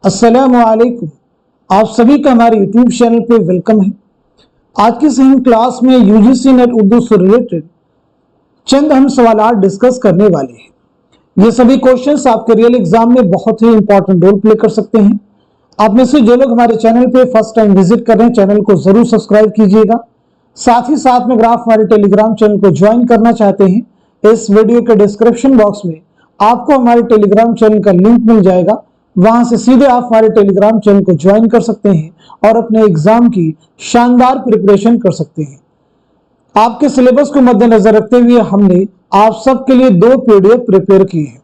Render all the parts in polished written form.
अस्सलामुअलैकुम। आप सभी का हमारे यूट्यूब चैनल पे वेलकम है। आज की इस हम क्लास में यूजीसी नेट उर्दू से रिलेटेड चंद अहम सवाल डिस्कस करने वाले हैं। ये सभी क्वेश्चंस आपके रियल एग्जाम में बहुत ही इंपॉर्टेंट रोल प्ले कर सकते हैं। आप में से जो लोग हमारे चैनल पे फर्स्ट टाइम विजिट कर रहे हैं, चैनल को जरूर सब्सक्राइब कीजिएगा। साथ ही साथ में अगर आप हमारे टेलीग्राम चैनल को ज्वाइन करना चाहते हैं, इस वीडियो के डिस्क्रिप्शन बॉक्स में आपको हमारे टेलीग्राम चैनल का लिंक मिल जाएगा। वहां से सीधे आप हमारे टेलीग्राम चैनल को ज्वाइन कर सकते हैं और अपने एग्जाम की शानदार प्रिपरेशन कर सकते हैं। आपके सिलेबस को मद्देनजर रखते हुए हमने आप सबके लिए 2 पीडीएफ प्रिपेयर किए हैं।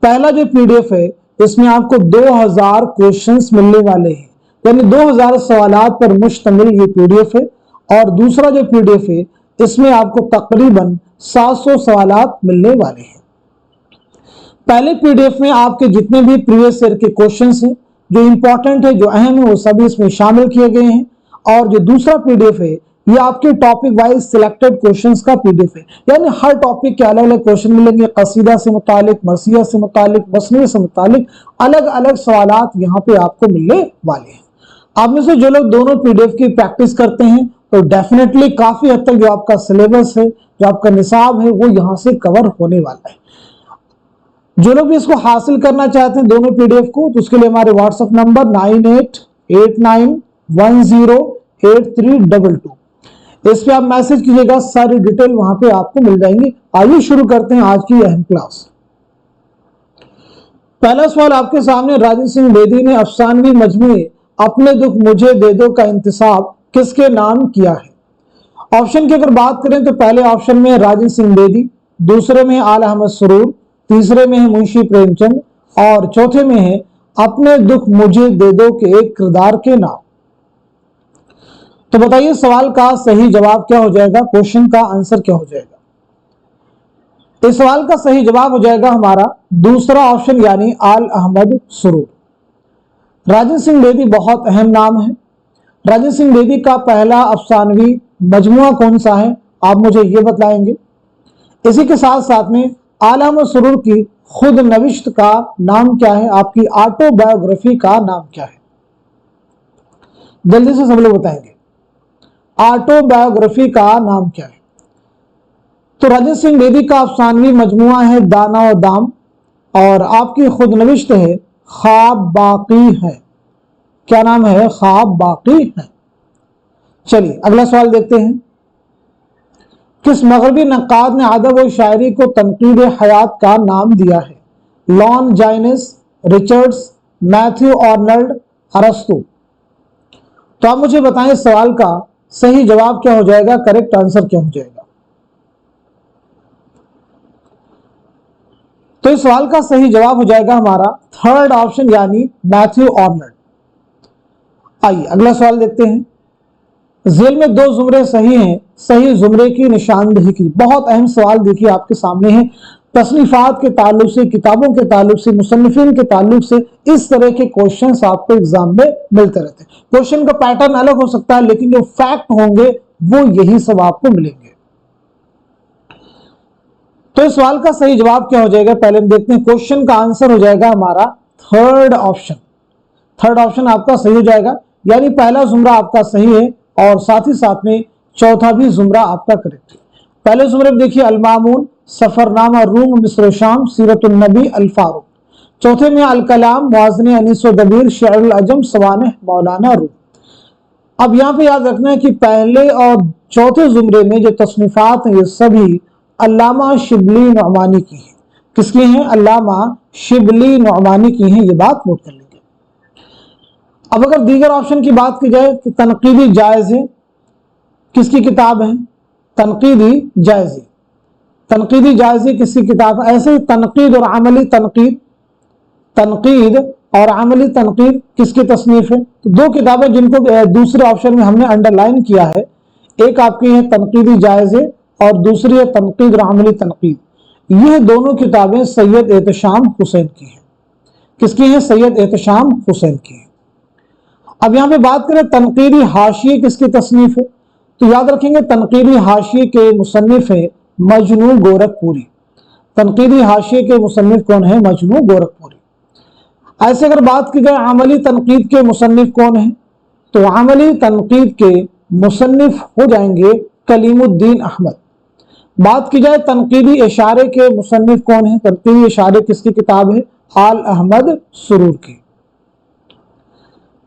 पहला जो पीडीएफ है, इसमें आपको 2000 क्वेश्चंस मिलने वाले हैं, यानी 2000 सवालात पर मुश्तमिल ये पीडीएफ है। और दूसरा जो पीडीएफ है, इसमें आपको तकरीबन 700 सवालात मिलने वाले हैं। पहले पीडीएफ में आपके जितने भी प्रीवियस ईयर के क्वेश्चंस हैं, जो इंपॉर्टेंट है, जो अहम है, वो सभी इसमें शामिल किए गए हैं। और जो दूसरा पीडीएफ है, ये आपके टॉपिक वाइज सिलेक्टेड क्वेश्चंस का पीडीएफ है, यानी हर टॉपिक के अलग अलग क्वेश्चन मिलेंगे। कसीदा से मुतालिक, मरसिया से मुतालिक, मसनवी से मुतालिक अलग अलग सवालात यहाँ पे आपको मिलने वाले हैं। आप में से जो लोग दोनों पीडीएफ की प्रैक्टिस करते हैं, तो डेफिनेटली काफी हद तक जो आपका सिलेबस है, जो आपका निसाब है, वो यहाँ से कवर होने वाला है। जो लोग भी इसको हासिल करना चाहते हैं दोनों पीडीएफ को, तो उसके लिए हमारे व्हाट्सएप नंबर 9889108322 इस पे आप मैसेज कीजिएगा, सारी डिटेल वहां पे आपको मिल जाएंगी। आइए शुरू करते हैं आज की अहम क्लास। पहला सवाल आपके सामने, राजेंद्र सिंह बेदी ने अफसानवी मजमूए अपने दुख मुझे दे दो का इंतसाब किसके नाम किया है। ऑप्शन की अगर बात करें तो पहले ऑप्शन में राजेंद्र सिंह बेदी, दूसरे में आला अहमद सरूर, तीसरे में है मुंशी प्रेमचंद और चौथे में है अपने दुख मुझे दे दो के एक किरदार के नाम। तो बताइए सवाल का सही जवाब क्या हो जाएगा, क्वेश्चन का आंसर क्या हो जाएगा। इस सवाल का सही जवाब हो जाएगा हमारा दूसरा ऑप्शन, यानी आल अहमद सरूर। राजेंद्र सिंह बेदी बहुत अहम नाम है। राजेंद्र सिंह बेदी का पहला अफसानवी मजमुआ कौन सा है, आप मुझे ये बताएंगे। इसी के साथ साथ में आला अहमद सरूर की खुद नविश्त का नाम क्या है, आपकी ऑटोबायोग्राफी का नाम क्या है, जल्दी से सब लोग बताएंगे। ऑटोबायोग्राफी का नाम क्या है। तो राजेंद्र सिंह बेदी का अफसानवी मजमुआ है दाना और दाम, और आपकी खुद नविश्त है ख्वाब बाकी है। क्या नाम है, ख्वाब बाकी है। चलिए अगला सवाल देखते हैं। किस मगरबी नक्काद ने अदब और शायरी को तनकीद हयात का नाम दिया है। लॉन जाइनिस, रिचर्ड्स, मैथ्यू आर्नल्ड, अरस्तु। तो आप मुझे बताएं सवाल का सही जवाब क्या हो जाएगा, करेक्ट आंसर क्या हो जाएगा। तो इस सवाल का सही जवाब हो जाएगा हमारा थर्ड ऑप्शन, यानी मैथ्यू आर्नल्ड। आइए अगला सवाल देखते हैं। जेल में 2 जुमरे सही हैं, सही जुमरे की निशानदेही की। बहुत अहम सवाल देखिए आपके सामने है। तसनीफात के ताल्लुक से, किताबों के ताल्लुक से, मुसन्निफिन के ताल्लुक से इस तरह के क्वेश्चंस आपको एग्जाम में मिलते रहते हैं। क्वेश्चन का पैटर्न अलग हो सकता है, लेकिन जो फैक्ट होंगे वो यही सब आपको मिलेंगे। तो इस सवाल का सही जवाब क्या हो जाएगा, पहले हम देखते हैं। क्वेश्चन का आंसर हो जाएगा हमारा थर्ड ऑप्शन। थर्ड ऑप्शन आपका सही हो जाएगा, यानी पहला जुमरा आपका सही है और साथ ही साथ में चौथा भी जुमरा आपका करेक्ट है। पहले जुमरे में देखिए अल-मामून, सफरनामा रूम मिस्र शाम, सीरतुन नबी, अल फारूक। चौथे में अल कलाम, मुआज़ने अनीस व दबीर, शेरुल अजम, सवाने मौलाना रूम। अब यहाँ पे याद रखना है कि पहले और चौथे जुमरे में जो तसनीफात हैं, ये सभी अल्लामा शिबली नौमानी की हैं। किसकी हैं, अल्लामा शिबली नौमानी की हैं, ये बात नोट कर लेंगे। अब अगर दीगर ऑप्शन की बात की जाए तो तनकीदी जायज़े किसकी किताब है, तनकीदी जायज़े। तनकीदी जायज़े किसकी किताब है। ऐसे ही तनकीद और अमली तनकीद, तनकीद और अमली तनकीद किसकी तसनीफ है। तो 2 किताबें जिनको दूसरे ऑप्शन में हमने अंडरलाइन किया है, एक आपकी है तनकीदी जायज़े और दूसरी है तनकीद और अमली तनकीद। यह दोनों किताबें सैयद एहतशाम हुसैन की हैं। किसकी हैं, सैयद एहतशाम हुसैन की हैं। अब यहां पे बात करें तनकीदी हाशिए किसकी तसनीफ है, तो याद रखेंगे तनकीदी हाशिए के मुसन्निफ है मजनू गोरखपुरी। तनकीदी हाशिए के मुसन्निफ कौन है, मजनू गोरखपुरी। ऐसे अगर बात की जाए अमली तनकीद के मुसन्निफ कौन है, तो अमली तनकीद के मुसन्निफ हो जाएंगे कलीमुद्दीन अहमद। बात की जाए तनकीदी इशारे के मुसन्निफ कौन है, तनकीदी इशारे किसकी किताब है, आल अहमद सुरूर की।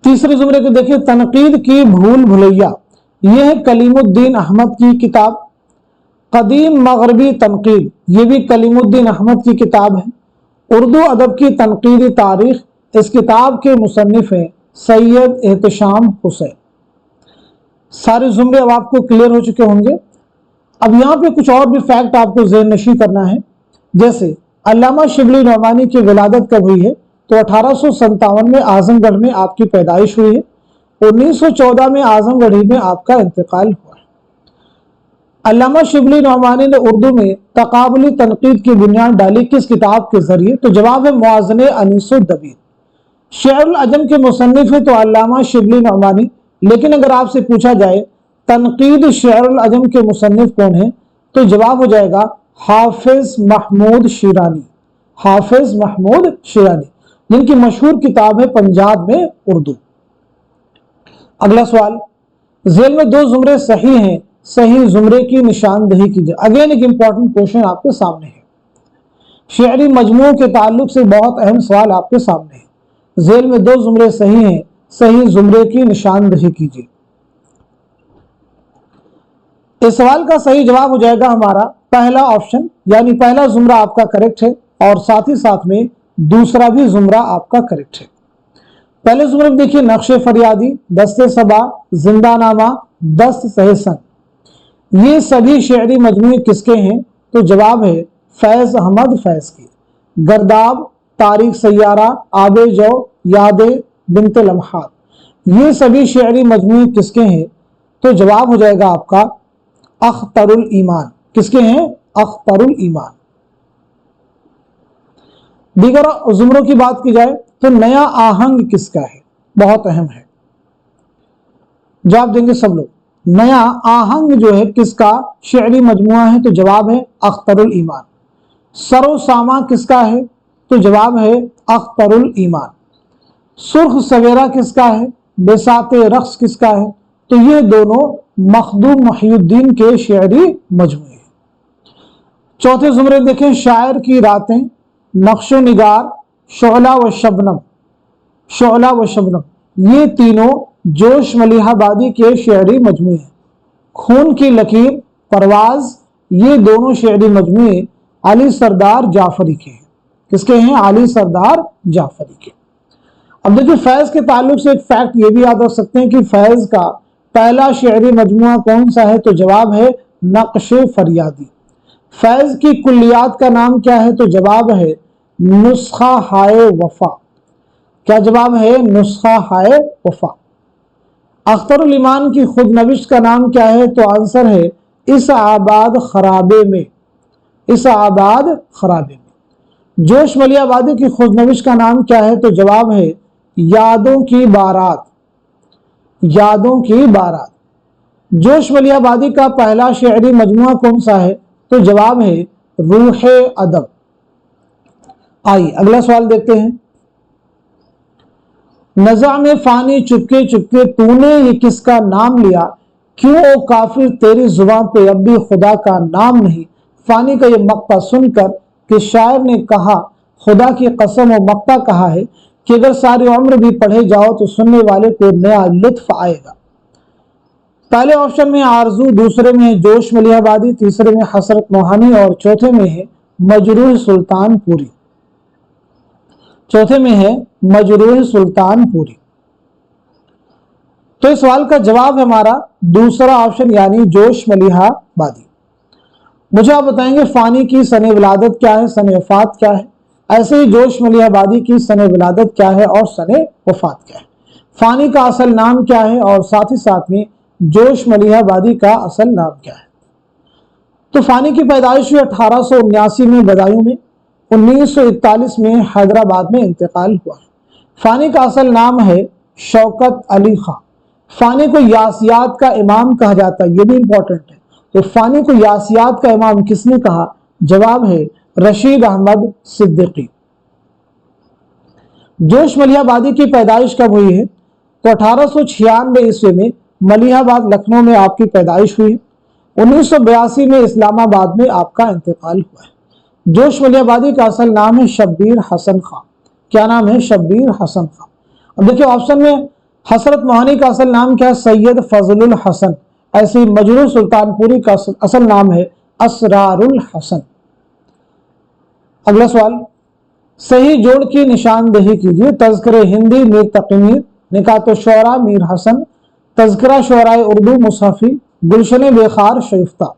तीसरे जुमरे को देखिए, तनकीद की भूल भुलैया, यह है कलीमुद्दीन अहमद की किताब। कदीम मगरबी तनकीद, ये भी कलीमुद्दीन अहमद की किताब है। उर्दू अदब की तनकीदी तारीख, इस किताब के मुसन्निफ हैं सैयद एहतशाम हुसैन। सारे जुमरे अब आपको क्लियर हो चुके होंगे। अब यहाँ पे कुछ और भी फैक्ट आपको ज़हन नशी करना है। जैसे अल्लामा शिबली नौमानी की विलादत कब हुई है, तो 1857 में आजमगढ़ में आपकी पैदाइश हुई है। 1914 में आजमगढ़ में आपका इंतकाल हुआ है। अल्लामा शिबली नौमानी ने उर्दू में तकाबुली तनकीद की बुनियाद डाली किस किताब के जरिए, तो जवाब है मुआज़ने अनीसुद्दबीर। शेअरुल अजम के मुसन्निफ है तो अल्लामा शिबली नौमानी, लेकिन अगर आपसे पूछा जाए तनकीद शेअरुल अजम के मुसन्निफ कौन है, तो जवाब हो जाएगा हाफिज महमूद शिरानी। हाफिज महमूद शिरानी, जिनकी मशहूर किताब है पंजाब में उर्दू। अगला सवाल, जेल में दो जुमरे सही हैं, सही जुमरे की निशानदही कीजिए। अगेन एक इंपॉर्टेंट क्वेश्चन आपके सामने है, शेरी मजमू के ताल्लुक से बहुत अहम सवाल आपके सामने है। जेल में दो जुमरे सही हैं, सही जुमरे की निशानदही कीजिए। इस सवाल का सही जवाब हो जाएगा हमारा पहला ऑप्शन, यानी पहला जुमरा आपका करेक्ट है और साथ ही साथ में दूसरा भी जुमरा आपका करेक्ट है। पहले जुमरे में देखिए, नक्शे फरियादी, दस्ते सबा, जिंदानामा, दस्त सहसन, ये सभी शेरी मजमूए किसके हैं, तो जवाब है फैज अहमद फैज की। गर्दाब, तारीख सैयारा, आबे जो, यादे बिनते लम्हात, ये सभी शेरी मजमूए किसके हैं, तो जवाब हो जाएगा आपका अख्तरुल ईमान। किसके हैं, अख्तरुल ईमान। दीगर जुमरों की बात की जाए तो नया आहंग किसका है, बहुत अहम है, जवाब देंगे सब लोग। नया आहंग जो है किसका शेरी मजमुआ है, तो जवाब है अख्तरुल ईमान। सरो सामा किसका है, तो जवाब है अख्तरुल ईमान। सुर्ख सवेरा किसका है, बेसाते रक्स किसका है, तो ये दोनों मखदूम मुहियुद्दीन के शेरी मजमुए हैं। चौथे जुमरे देखें, शायर की रातें, नक्शो निगार, शोला व शबनम, शोला व शबनम, ये तीनों जोश मलिहाबादी के शेरी मजमुए हैं। खून की लकीर, परवाज, ये दोनों शेरी मजमुए अली सरदार जाफरी के हैं। किसके हैं, अली सरदार जाफरी के। अब देखिए फैज के ताल्लुक से एक फैक्ट ये भी याद रख सकते हैं कि फैज का पहला शेरी मजमुआ कौन सा है, तो जवाब है नक्शे फरियादी। फैज की कुल्लियात का नाम क्या है, तो जवाब है नुस्खा हाय वफा। क्या जवाब है, नुस्खा हाय वफा। अख्तरुल ईमान की खुद नविश्त का नाम क्या है, तो आंसर है इस आबाद खराबे में, इस आबाद खराबे में। जोश मलियाबादी की खुद नविश्त का नाम क्या है, तो जवाब है यादों की बारात, यादों की बारात। जोश मलियाबादी का पहला शेरी मजमुआ कौन सा है, तो जवाब है रूह अदब। आइए अगला सवाल देखते हैं। नज़ा में फानी चुपके चुपके तूने ये किसका नाम लिया, क्यों ओ काफिर तेरी जुबान पे अब भी खुदा का नाम नहीं। फानी का ये मक्ता सुनकर कि शायर ने कहा खुदा की कसम और मक्ता कहा है कि अगर सारी उम्र भी पढ़े जाओ तो सुनने वाले को नया लुत्फ आएगा। पहले ऑप्शन में आरजू, दूसरे में है जोश मलिहाबादी, तीसरे में हसरत मोहानी और चौथे में है मजरूह सुल्तानपुरी। चौथे में है मजरूह सुल्तानपुरी। तो इस सवाल का जवाब है हमारा दूसरा ऑप्शन यानी जोश मलिहाबादी। मुझे आप बताएंगे फानी की सने विलादत क्या है, सने वफात क्या है। ऐसे ही जोश मलिहाबादी की सने विलादत क्या है और सने वफात क्या है। फानी का असल नाम क्या है और साथ ही साथ में जोश मलिहाबादी का असल नाम क्या है। तो फानी की पैदाइश हुई 1879 में बदायूं में, 1941 में हैदराबाद में इंतकाल हुआ। फानी का असल नाम है शौकत अली खां। फानी को यासियात का इमाम कहा जाता है, ये भी इंपॉर्टेंट है। तो फानी को यासियात का इमाम किसने कहा, जवाब है रशीद अहमद सिद्दीकी। जोश मलिहाबादी की पैदाइश कब हुई है? तो 1896 ईस्वी में मलिहाबाद लखनऊ में आपकी पैदाइश हुई है। 1982 में इस्लामाबाद में आपका इंतकाल हुआ है। जोश मलिहाबादी का असल नाम है शब्बीर हसन खां। क्या नाम है? शब्बीर हसन खां। अब देखिए ऑप्शन में हसरत मोहानी का असल नाम क्या है? सैयद फजलुल हसन। ऐसे ही मजरू सुल्तानपुरी का असल नाम है असरारुल हसन। अगला सवाल, सही जोड़ की निशानदेही कीजिए। तज़किरे हिंदी मीर तकी मीर, निकात शोरा मीर हसन, तज़किरा शोराए उर्दू मुसहफी, गुलशन बेखार शरीफ्ता।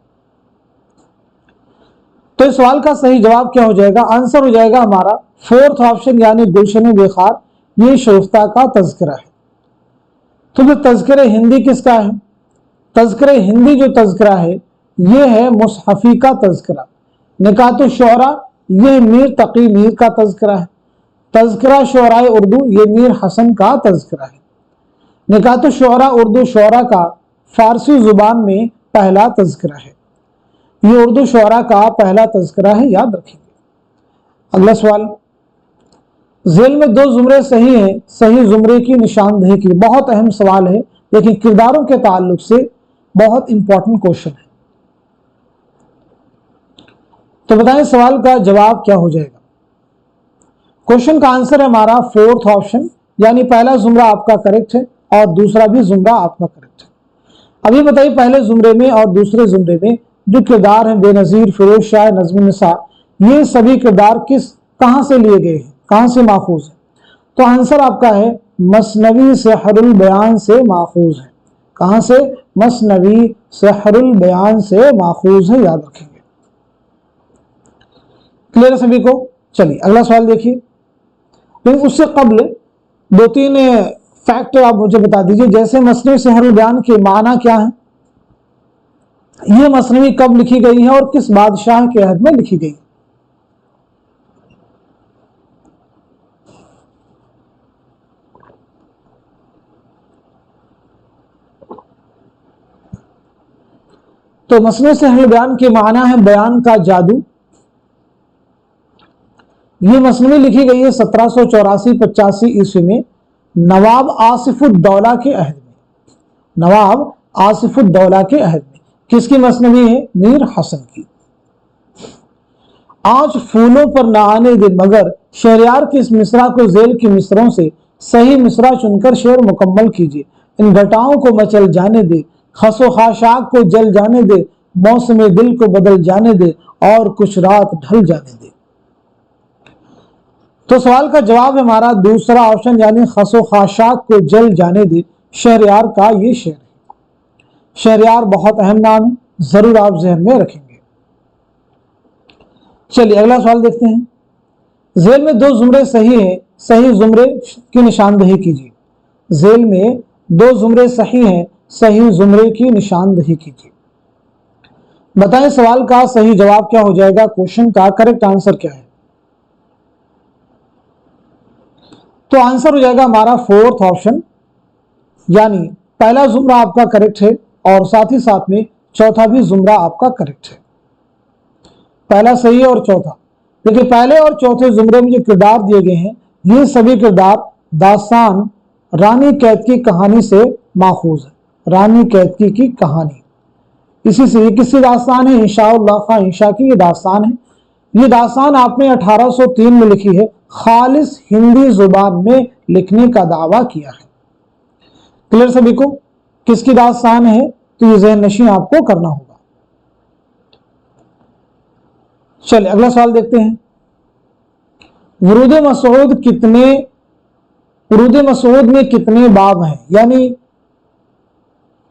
तो इस सवाल का सही जवाब क्या हो जाएगा? आंसर हो जाएगा हमारा फोर्थ ऑप्शन यानी गुलशन बेखार, ये शरीफ्ता का तज़किरा है। तो फिर तज़किरे हिंदी किसका है? तज़किरे हिंदी जो तज़किरा है ये है मुसहफी का तज़किरा। निकात शोरा ये मीर तकी मीर का तज़किरा है। तज़किरा शोराए उर्दू ये मीर हसन का तज़किरा है। निकात शोरा उर्दू शोरा का फारसी जुबान में पहला तज़किरा है। ये उर्दू शोरा का पहला तज़किरा है, याद रखेंगे। अगला सवाल, झेल में 2 जुमरे सही हैं, सही जुमरे की निशानदेही की। बहुत अहम सवाल है, लेकिन किरदारों के ताल्लुक से बहुत इंपॉर्टेंट क्वेश्चन है। तो बताएं सवाल का जवाब क्या हो जाएगा? क्वेश्चन का आंसर है हमारा फोर्थ ऑप्शन, यानी पहला जुमरा आपका करेक्ट है और दूसरा भी जुमरा आपका करेक्ट है। अभी बताइए पहले जुमरे में और दूसरे जुमरे में जो किरदार हैं बेनज़ीर, फिरोज शाह, नज़्म निसार, ये सभी किरदार कहां से लिए गए हैं, कहां से माखूज है? तो आंसर आपका है मसनवी सेहरुल बयान से माखूज है। कहां से? मसनवी सेहरुल बयान से माखूज है, याद रखेंगे। क्लियर है सभी को? चलिए अगला सवाल देखिए। लेकिन उससे कबल 2-3 फैक्ट आप मुझे बता दीजिए। जैसे मसनवी सेहरुल बयान के माना क्या है? यह मसनवी कब लिखी गई है और किस बादशाह के अहद में लिखी गई है? तो मसनवी सेहरुल बयान के माना है बयान का जादू। ये मसनवी लिखी गई है 1784-85 ईस्वी में नवाब आसिफुद्दौला के अहद में। नवाब आसिफुद्दौला के अहद में। किसकी मसनवी है? मीर हसन की। आज फूलों पर न आने दे मगर शहरयार की इस मिसरा को झेल की मिसरों से सही मिसरा चुनकर शेर मुकम्मल कीजिए। इन घटाओं को मचल जाने दे, खसो खाशाक को जल जाने दे, मौसम दिल को बदल जाने दे और कुछ रात ढल जाने दे। तो सवाल का जवाब है हमारा दूसरा ऑप्शन, यानी खसो खाशाक को जल जाने दे। शहरयार का ये शेर है। शहरयार बहुत अहम नाम है, जरूर आप जहन में रखेंगे। चलिए अगला सवाल देखते हैं। झेल में 2 जुमरे सही हैं, सही जुमरे की निशानदेही कीजिए। झेल में 2 जुमरे सही हैं, सही जुमरे की निशानदेही कीजिए। बताएं सवाल का सही जवाब क्या हो जाएगा? क्वेश्चन का करेक्ट आंसर क्या है? तो आंसर हो जाएगा हमारा फोर्थ ऑप्शन, यानी पहला जुमरा आपका करेक्ट है और साथ ही साथ में चौथा भी जुमरा आपका करेक्ट है। पहला सही है और चौथा। देखिए पहले और चौथे जुमरे में जो किरदार दिए गए हैं ये सभी किरदार दास्तान रानी कैतकी कहानी से माखूज है। रानी कैतकी की कहानी, इसी से ये किसकी दास्तान है? इंशाउल्लाह खां इंशा की ये दास्तान है। ये दास्तान आपने 1803 में लिखी है, खालिस हिंदी जुबान में लिखने का दावा किया है। क्लियर सभी को? किसकी दास्तान है? तो ये ज़हन नशीं आपको करना होगा। चलिए अगला सवाल देखते हैं। वुरूद मसऊद में कितने बाब हैं, यानी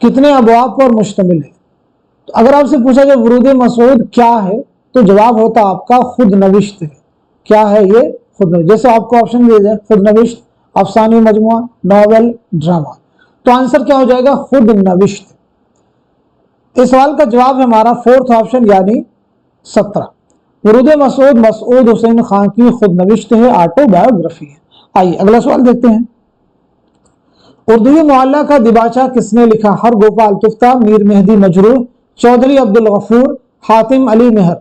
कितने अबवाब पर मुश्तमिल है? तो अगर आपसे पूछा जाए वुरूद मसऊद क्या है तो जवाब होता आपका खुद नविश्त है। क्या है ये? खुद नविश्त। जैसे आपको ऑप्शन दिए जाए खुद नविश्त, अफसानी मजमुआ, नॉवेल, ड्रामा, तो आंसर क्या हो जाएगा? खुद नविश्त। इस सवाल का जवाब है हमारा फोर्थ ऑप्शन, यानी 17। वुरूद मसऊद मसऊद हुसैन खान की खुद नविश्त है, ऑटोबायोग्राफी है। आइए अगला सवाल देखते हैं। उर्दू मुअल्ला का दिबाचा किसने लिखा? हर गोपाल तुफ्ता, मीर मेहदी मजरूह, चौधरी अब्दुल गफूर, हातिम अली मेहर।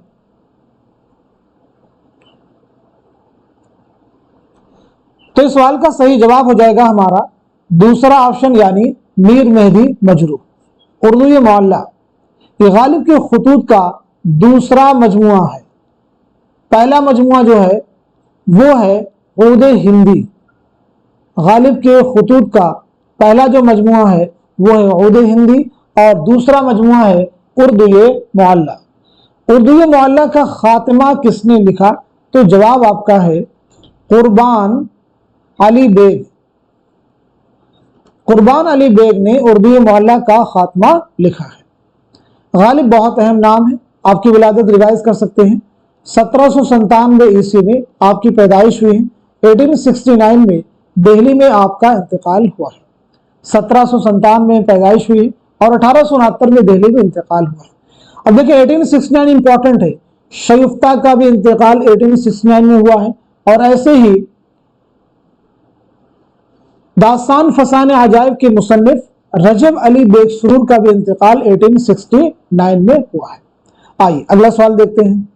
तो इस सवाल का सही जवाब हो जाएगा हमारा दूसरा ऑप्शन यानी मीर मेहदी मजरूह। उर्दू ये मोहल्ला ये गालिब के खुतूत का दूसरा मजमुआ है। पहला मजमुआ जो है वो है उर्दू हिंदी। गालिब के खुतूत का पहला जो मजमुआ है वो है उर्दू हिंदी और दूसरा मजमुआ है उर्दू ये मोहल्ला। उर्दू ये मोहल्ला का खात्मा किसने लिखा? तो जवाब आपका है कुर्बान अली बेग। कुर्बान अली बेग ने उर्दू ये मोहल्ला का खात्मा लिखा है। गालिब बहुत अहम नाम है। आपकी विलादत रिवाइज कर सकते हैं। 1797 ईस्वी में आपकी पैदाइश हुई है। 1869 में दिल्ली में आपका इंतकाल हुआ है। 1797 में पैदाइश हुई और 1869 में दिल्ली में इंतकाल हुआ है। अब देखिए 1869 इंपॉर्टेंट है। शगुफ्ता का भी इंतकाल 1869 में हुआ है और ऐसे ही दास्तान फसान अजायब के मुसन्निफ रजब अली बेग सुरूर का भी इंतकाल 1869 में हुआ है। आइए अगला सवाल देखते हैं।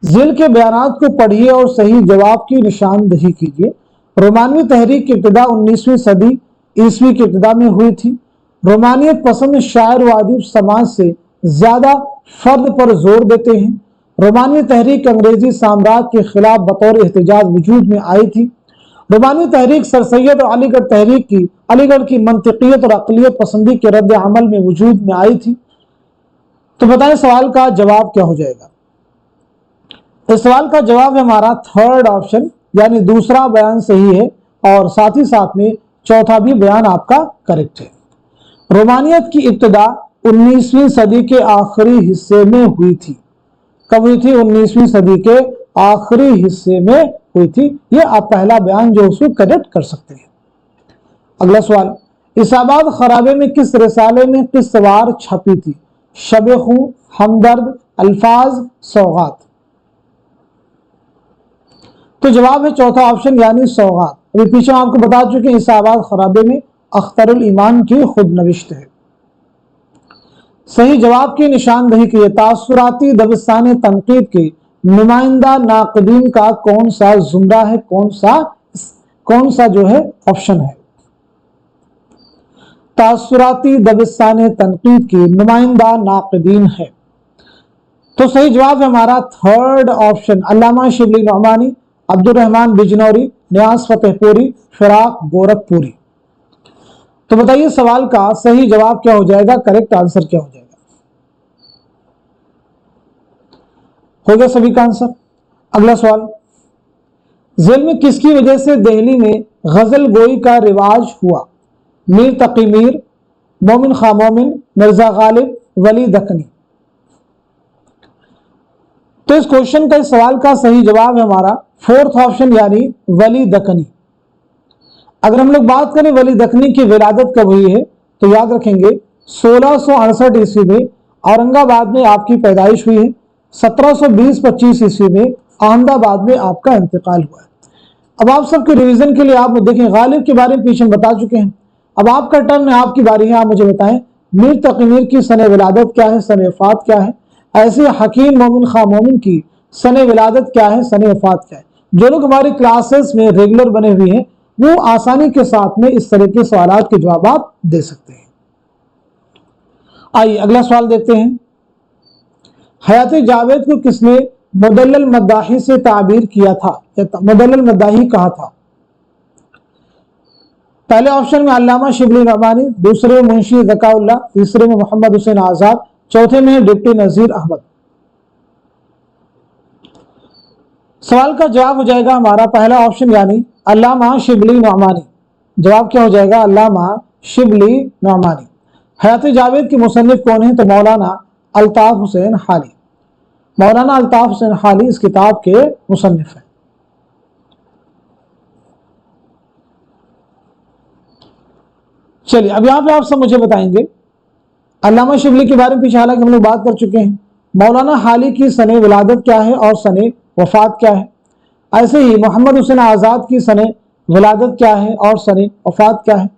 ज़िल के बयानात को पढ़िए और सही जवाब की निशानदही कीजिए। रोमानवी तहरीक की इब्तिदा 19वीं सदी ईस्वी की इब्तिदा में हुई थी। रोमानियत पसंद शायर व अदीब समाज से ज्यादा फर्द पर जोर देते हैं। रोमानवी तहरीक अंग्रेजी साम्राज्य के खिलाफ बतौर एहतजाज वजूद में आई थी। रोमानवी तहरीक सर सैयद और अलीगढ़ तहरीक की अलीगढ़ की मंतिकियत और अक़लियत पसंदी के रद्द अमल में वजूद में आई थी। तो बताएं सवाल का जवाब क्या हो जाएगा? इस सवाल का जवाब है हमारा थर्ड ऑप्शन यानी दूसरा बयान सही है और साथ ही साथ में चौथा भी बयान आपका करेक्ट है। रोमानियत की इब्तिदा 19वीं सदी के आखिरी हिस्से में हुई थी। कब हुई थी? 19वीं सदी के आखिरी हिस्से में हुई थी। ये आप पहला बयान जो उसको करेक्ट कर सकते हैं। अगला सवाल, इसाबाद खराबे में किस रिसाले में किस सवार छपी थी? शब खूं, हमदर्द, अल्फाज, सौगात। तो जवाब है चौथा ऑप्शन यानी सौगात। अभी पीछे आपको बता चुके हैं इसाबाद खराबे में अख्तरुल ईमान की खुद नविश्त है। सही जवाब की निशानदही की तासुराती दबिस्तान तनकीद के नुमाइंदा नाकदीन का कौन सा जुमरा है? कौन सा जो है ऑप्शन है? तासुराती दबिस्तान तनकीद की नुमाइंदा नाकदीन है। तो सही जवाब है हमारा थर्ड ऑप्शन अल्लामा शिबली नौमानी, अब्दुल रहमान बिजनौरी, नियाज फतेहपुरी, फिराक गोरखपुरी। तो बताइए सवाल का सही जवाब क्या हो जाएगा? करेक्ट आंसर क्या हो जाएगा? हो गया सभी का आंसर। अगला सवाल, ज़िल में किसकी वजह से दिल्ली में गजल गोई का रिवाज हुआ? मीर तकी मीर, मोमिन खां मोमिन, मिर्जा गालिब, वली दकनी। तो इस क्वेश्चन का इस सवाल का सही जवाब है हमारा फोर्थ ऑप्शन यानी वली दकनी। अगर हम लोग बात करें वली दकनी की विलादत कब हुई है तो याद रखेंगे 1668 ईस्वी में औरंगाबाद में आपकी पैदाइश हुई है। 1720-25 ईस्वी में अहमदाबाद में आपका इंतकाल हुआ है। अब आप सबके रिवीजन के लिए आप देखें गालिब के बारे में पीछे बता चुके हैं। अब आपका टर्न है, आपकी बारी है। आप मुझे बताएं मीर तकी मीर की सने विलादत क्या है, सने वफात क्या है? ऐसे हकीम मोमिन खां मोमिन की सने विलादत क्या है, सने वफात क्या है? जो लोग हमारी क्लासेस में रेगुलर बने हुए हैं वो आसानी के साथ में इस तरह के सवालों के जवाब आप दे सकते हैं। आइए अगला सवाल देखते हैं। हयात जावेद को किसने मुदल्लल मद्दाही से ताबीर किया था या मुदल्लल मद्दाही कहा था? पहले ऑप्शन में अल्लामा शिबली नौमानी, दूसरे में मुंशी ज़काउल्लाह, तीसरे में मोहम्मद हुसैन आजाद, चौथे में डिप्टी नजीर अहमद। सवाल का जवाब हो जाएगा हमारा पहला ऑप्शन यानी अल्लामा शिबली नौमानी। जवाब क्या हो जाएगा? अल्लामा शिबली नौमानी। हयात जावेद के मुसन्निफ कौन है? तो मौलाना अल्ताफ हुसैन हाली। मौलाना अल्ताफ हुसैन हाली इस किताब के मुसन्निफ हैं। चलिए अब यहां पे आप सब मुझे बताएंगे अल्लामा शिबली के बारे में पीछे हालांकि हम लोग बात कर चुके हैं। मौलाना हाली की सने विलादत क्या है और सने वफात क्या है? ऐसे ही मोहम्मद हुसैन आजाद की सने विलादत क्या है और सने वफात क्या है?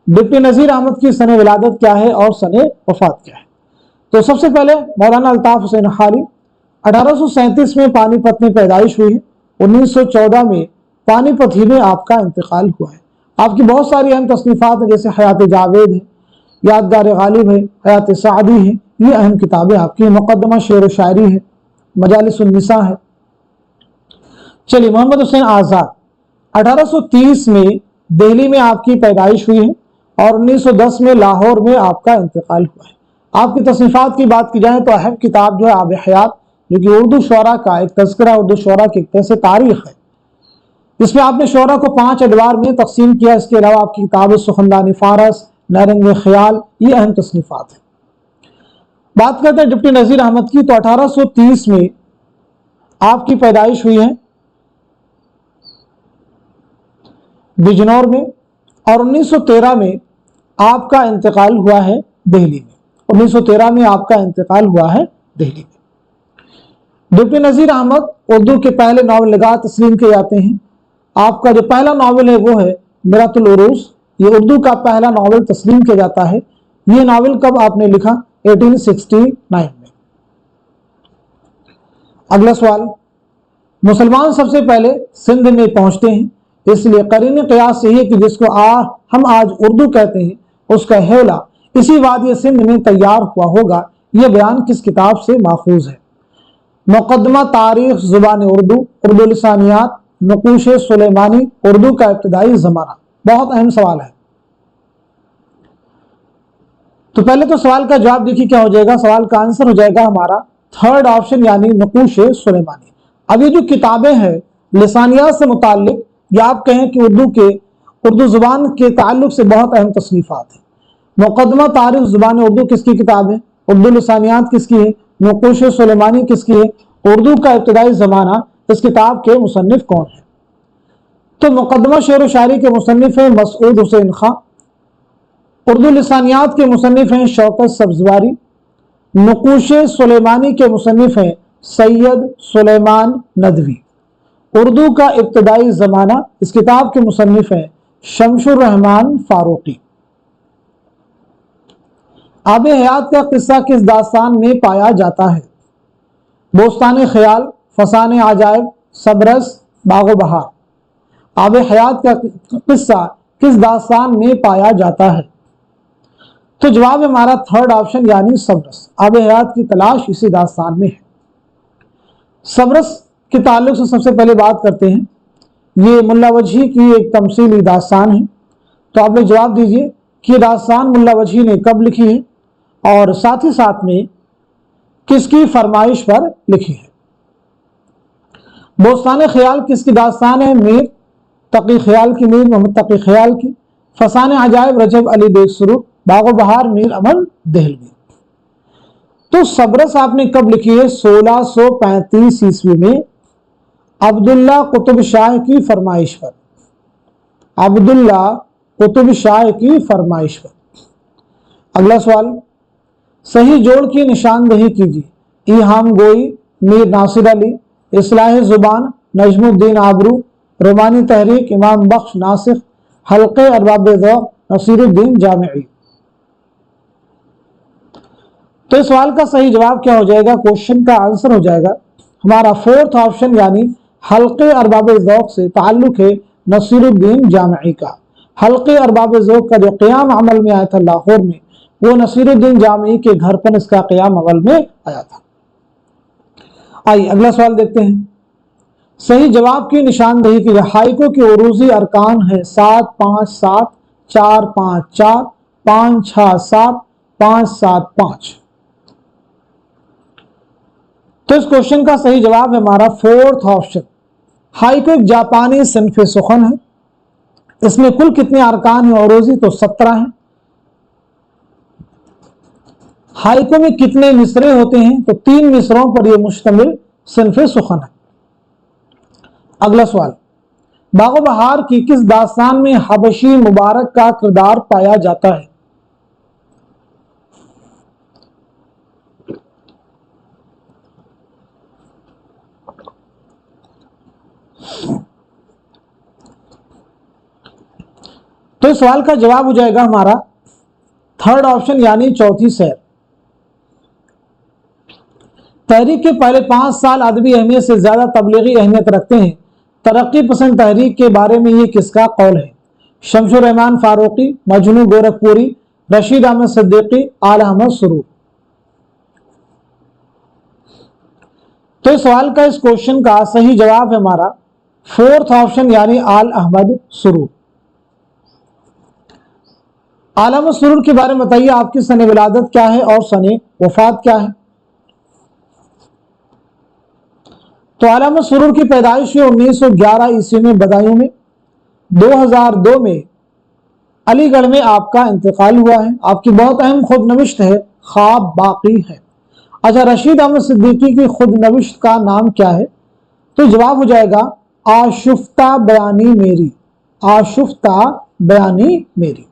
डिप्टी नजीर अहमद की सने विलादत क्या है और सने वफात क्या है? तो सबसे पहले मौलाना अल्ताफ हुसैन हाली 1837 में पानीपत में पैदाइश हुई है। 1914 में पानीपत ही में आपका इंतकाल हुआ है। आपकी बहुत सारी अहम तसनीफ़ात हैं, जैसे हयात जावेद है, यादगार गालिब है, हयात सादी है, ये अहम किताबें आपकी। मुक़द्दमा शेर व शायरी है, मजालिस उन्निसा है। चलिए, मोहम्मद हुसैन आज़ाद 1830 में दिल्ली में आपकी पैदाइश हुई है और 1910 में लाहौर में आपका इंतकाल हुआ है। आपकी तसनीफ़ात की बात की जाए तो अहम किताब जो है आब हयात, जो कि उर्दू शोरा का एक तज़किरा, उर्दू शोरा की एक तरह से तारीख है। इसमें आपने शोरा को 5 अदवार में तकसीम किया। इसके अलावा आपकी किताब सुखनदानी फारस, नरंग ख्याल, ये अहम तसनीफ़ात है। बात करते हैं डिप्टी नज़ीर अहमद की, तो 1830 में आपकी पैदाइश हुई है बिजनौर में और 1913 में आपका इंतकाल हुआ है दिल्ली में। 1913 में आपका इंतकाल हुआ है दिल्ली में। डिप्टी नज़ीर अहमद उर्दू के पहले नावल निगाह तस्लीम किए जाते हैं। आपका जो पहला नावल है वो है मिरातुल उरूस, ये उर्दू का पहला नावल तस्लीम किया जाता है। ये नावल कब आपने लिखा? 1869 में। अगला सवाल, मुसलमान सबसे पहले सिंध में पहुंचते हैं, इसलिए करीन क़यास यही है कि जिसको हम आज उर्दू कहते हैं उसका हेला इसी वादी सिंध में तैयार हुआ होगा। यह बयान किस किताब से माखूज है? मुक़द्दमा तारीख ज़ुबान उर्दू, उर्दू लिसानियात, नक़ूश सुलेमानी, उर्दू का इब्तिदाई ज़माना। बहुत अहम सवाल है। तो पहले तो सवाल का जवाब देखिए क्या हो जाएगा। सवाल का आंसर हो जाएगा हमारा थर्ड ऑप्शन, यानी नक़ूश सुलेमानी। अब ये जो किताबें हैं लिसानियात से मुताल्लिक, या आप कहें कि उर्दू ज़ुबान के ताल्लुक से बहुत अहम तसनीफ़ात है। मुक़द्दमा तारीख ज़ुबान उर्दू किसकी किताब है? उर्दू लिसानियात किसकी है? नक़ूश सुलेमानी किसकी है? उर्दू का इब्तिदाई ज़माना, इस किताब के मुसन्निफ़ कौन है? तो मुक़द्दमा शेर व शायरी के मुसन्निफ़ हैं मसऊद हुसैन खां। उर्दू लिसानियात के मुसन्निफ़ हैं शौकत सब्ज़वारी। नक़ूश सुलेमानी के मुसन्निफ़ हैं सैयद सुलेमान नदवी। उर्दू का इब्तिदाई ज़माना, इस किताब के मुसन्निफ़ हैं शमशुर रहमान फारूकी। आब हयात का किस्सा किस दास्तान में पाया जाता है? बोस्तान ख्याल, फसान आजायब, सबरस, बागो बहार। आब हयात का किस्सा किस दास्तान में पाया जाता है? तो जवाब हमारा थर्ड ऑप्शन, यानी सबरस। आब हयात की तलाश इसी दास्तान में है। सबरस के ताल्लुक से सबसे पहले बात करते हैं। ये मुल्ला वजही की एक तमसीली दास्तान है। तो आप लोग जवाब दीजिए कि दास्तान मुल्ला वजही ने कब लिखी है और साथ ही साथ में किसकी फरमाइश पर लिखी है? बोस्तान ख्याल किसकी दास्तान है? मीर तकी ख्याल की, मीर मोहम्मद तकी ख्याल की। फसान अजायब रजब अली बेग सुरूर। बागो बहार मीर अमन देहलवी। तो सबरस आपने कब लिखी है? 1635 ईस्वी में अब्दुल्ला कुतुब शाह की फरमाइश पर। अब्दुल्ला कुतुब शाह की फरमाइश पर। अगला सवाल, सही जोड़ की निशानदही कीजिए। इहाम गोई, मीर नासिर अली, इस्लाह ज़ुबान, नजमुद्दीन आबरू, रोमानी तहरीक, इमाम बख्श नासिख, हल्के अरबाब ज़ौक़, नसीरुद्दीन जामिई। तो इस सवाल का सही जवाब क्या हो जाएगा? क्वेश्चन का आंसर हो जाएगा हमारा फोर्थ ऑप्शन, यानी हल्के अरबाब ज़ौक़ से ताल्लुक है नसीरुद्दीन जामिई का। हल्के अरबाब ज़ौक़ का जो क़याम अमल में आया था लाहौर में, वो नसीरुद्दीन जामिई के घर पर इसका क़याम अमल में आया था। आइए अगला सवाल देखते हैं। सही जवाब की निशानदही की। हाइको के उरूज़ी अरकान है 7 5 7 4 5 4 5 6 7 5 7 5। तो इस क्वेश्चन का सही जवाब है हमारा फोर्थ ऑप्शन। हाइको एक जापानी सिन्फ सुखन है। इसमें कुल कितने अरकान हैं उरूज़ी? तो 17 हैं। हाइको में कितने मिसरे होते हैं? तो 3 मिसरों पर यह मुश्तमिल सिन्फ सुखन है। अगला सवाल, बागो बहार की किस दास्तान में हबशी मुबारक का किरदार पाया जाता है? तो इस सवाल का जवाब हो जाएगा हमारा थर्ड ऑप्शन, यानी चौथी सैर। तहरीक के पहले 5 साल अदबी अहमियत से ज्यादा तबलीगी अहमियत रखते हैं। तरक्की पसंद तहरीक के बारे में ये किसका कौल है? शमशुर रहमान फारूकी, मजनू गोरखपुरी, रशीद अहमद सिद्दीकी, आल अहमद सुरूर। तो इस सवाल का, इस क्वेश्चन का सही जवाब है हमारा फोर्थ ऑप्शन यानी आल अहमद सुरूर। आल अहमद सुरूर के बारे में बताइए, आपकी सने विलादत क्या है और सने वफात क्या है? तो आल अहमद सुरूर की पैदाइश 1911 ईस्वी में बदायूं में, 2002 में अलीगढ़ में आपका इंतकाल हुआ है। आपकी बहुत अहम खुद नविश्त है ख्वाब बाकी है। अच्छा, रशीद अहमद सिद्दीकी की खुद नविश्त का नाम क्या है? तो जवाब हो जाएगा आशुफ्ता बयानी मेरी, आशुफ्ता बयानी मेरी।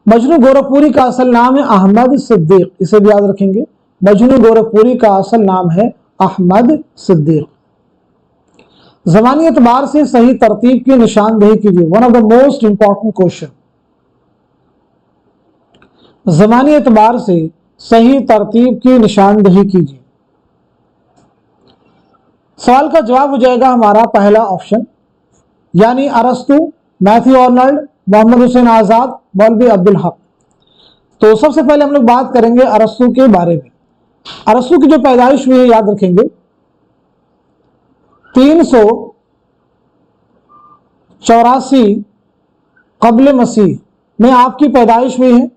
मजनू गोरखपुरी का असल नाम है अहमद सिद्दीक, इसे भी याद रखेंगे। मजनू गोरखपुरी का असल नाम है अहमद सिद्दीक। ज़मानी एतबार से सही तरतीब की निशानदेही कीजिए। One of the most important question. Zamani एतबार से सही तरतीब की निशानदेही कीजिए। सवाल का जवाब हो जाएगा हमारा पहला ऑप्शन यानी अरस्तु, मैथ्यू आर्नल्ड, मोहम्मद हुसैन आजाद, मौलवी अब्दुल हक। तो सबसे पहले हम लोग बात करेंगे अरस्तु के बारे में। अरस्तु की जो पैदाइश हुई है याद रखेंगे 384 कब्ल मसीह में आपकी पैदाइश हुई है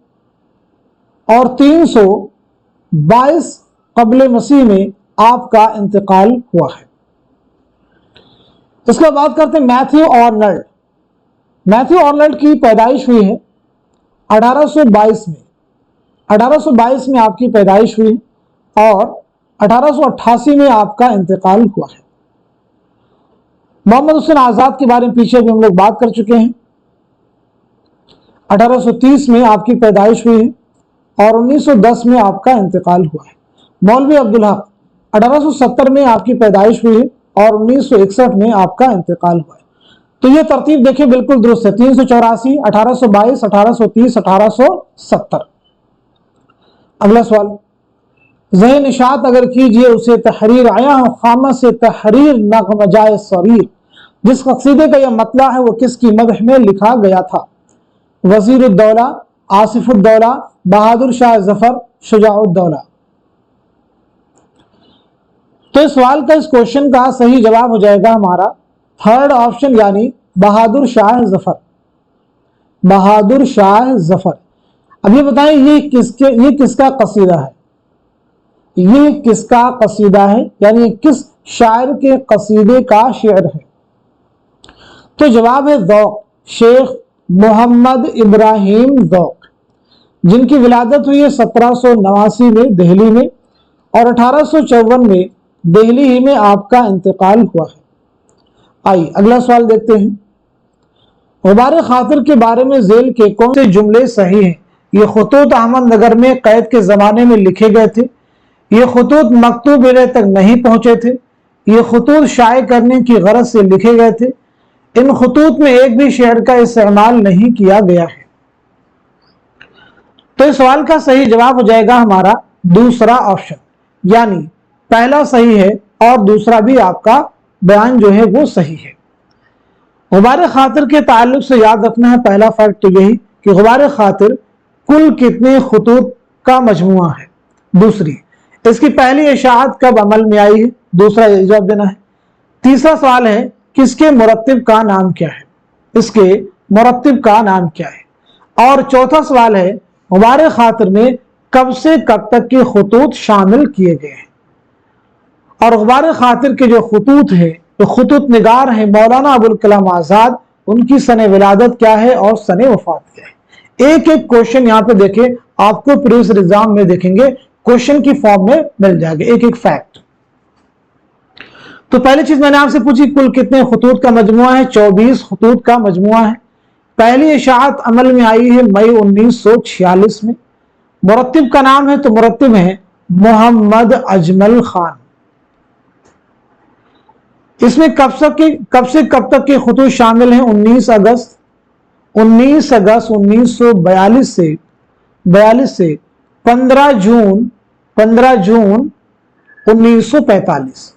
और 322 कब्ल मसीह में आपका इंतकाल हुआ है। इसके बाद बात करते हैं मैथ्यू आर्नल्ड। मैथ्यू आर्नल्ड की पैदाइश हुई है 1822 में, 1822 में आपकी पैदाइश हुई और 1888 में आपका इंतकाल हुआ है। मोहम्मद हुसैन आजाद के बारे में पीछे भी हम लोग बात कर चुके हैं। 1830 में आपकी पैदाइश हुई है और 1910 में आपका इंतकाल हुआ है। मौलवी अब्दुल हक 1870 में आपकी पैदाइश हुई है और 1961 में आपका इंतकाल हुआ है। तो ये तरतीब देखिए बिल्कुल दुरुस्त है, 384, 1822, 1830, 1870। अगला सवाल, ज़ह निशात अगर कीजिए उसे तहरीर आया हो खामा से तहरीर नग़्म जाए सरीर। जिस कसीदे का यह मतला है वो किसकी मदह में लिखा गया था? वज़ीरुद्दौला, आसिफुद्दौला, बहादुर शाह जफर, शुजाउद्दौला। तो इस सवाल का, इस क्वेश्चन का सही जवाब हो जाएगा हमारा थर्ड ऑप्शन यानी बहादुर शाह जफर, बहादुर शाह जफर। अब ये बताएं ये किसका कसीदा है? ये किसका कसीदा है यानी किस शायर के कसीदे का शेर है? तो जवाब है ज़ौक़, शेख मोहम्मद इब्राहिम ज़ौक़, जिनकी विलादत हुई है 1789 में दिल्ली में और 1854 में दिल्ली ही में आपका इंतकाल हुआ है। आइए अगला सवाल देखते हैं। गुबार खातिर के बारे में ज़ेल के कौन से जुमले सही हैं? ये खतूत अहमद नगर में कैद के ज़माने में लिखे गए थे। ये खतूत मकतूब तक नहीं पहुंचे थे। ये खतूत शाये करने की गरज से लिखे गए थे। इन खतूत में एक भी शेर का इस्तेमाल नहीं किया गया है। तो इस सवाल का सही जवाब हो जाएगा हमारा दूसरा ऑप्शन, यानी पहला सही है और दूसरा भी आपका बयान जो है वो सही है। गुबार खातिर के ताल्लुक से याद रखना है पहला फैक्ट तो यही कि गुबार खातिर कुल कितने खतूत का मजमुआ है। दूसरी, इसकी पहली इशाअत कब अमल में आई है? दूसरा जवाब देना है। तीसरा सवाल है किसके मुरत्तिब का नाम क्या है? इसके मुरत्तिब का नाम क्या है? और चौथा सवाल है गुबार खातिर में कब से कब तक के खतूत शामिल किए गए हैं? और गुबार खातिर के जो खतूत है, जो खतूत निगार है मौलाना अबुल कलाम आजाद, उनकी सने विलादत क्या है और सने वफात क्या है? एक एक क्वेश्चन यहाँ पे देखें, आपको प्रीवियस एग्जाम में देखेंगे क्वेश्चन की फॉर्म में मिल जाएगा एक एक फैक्ट। तो पहली चीज मैंने आपसे पूछी कुल कितने खतूत का मजमुआ है? 24 खतूत का मजमुआ है। पहली इशाअत अमल में आई है मई 1946 में। मुरत्तिब का नाम है तो मुरत्तिब है मोहम्मद अजमल खान। इसमें कब से कब तक के खतूत शामिल हैं? 19 अगस्त 1942 से 15 जून 1945।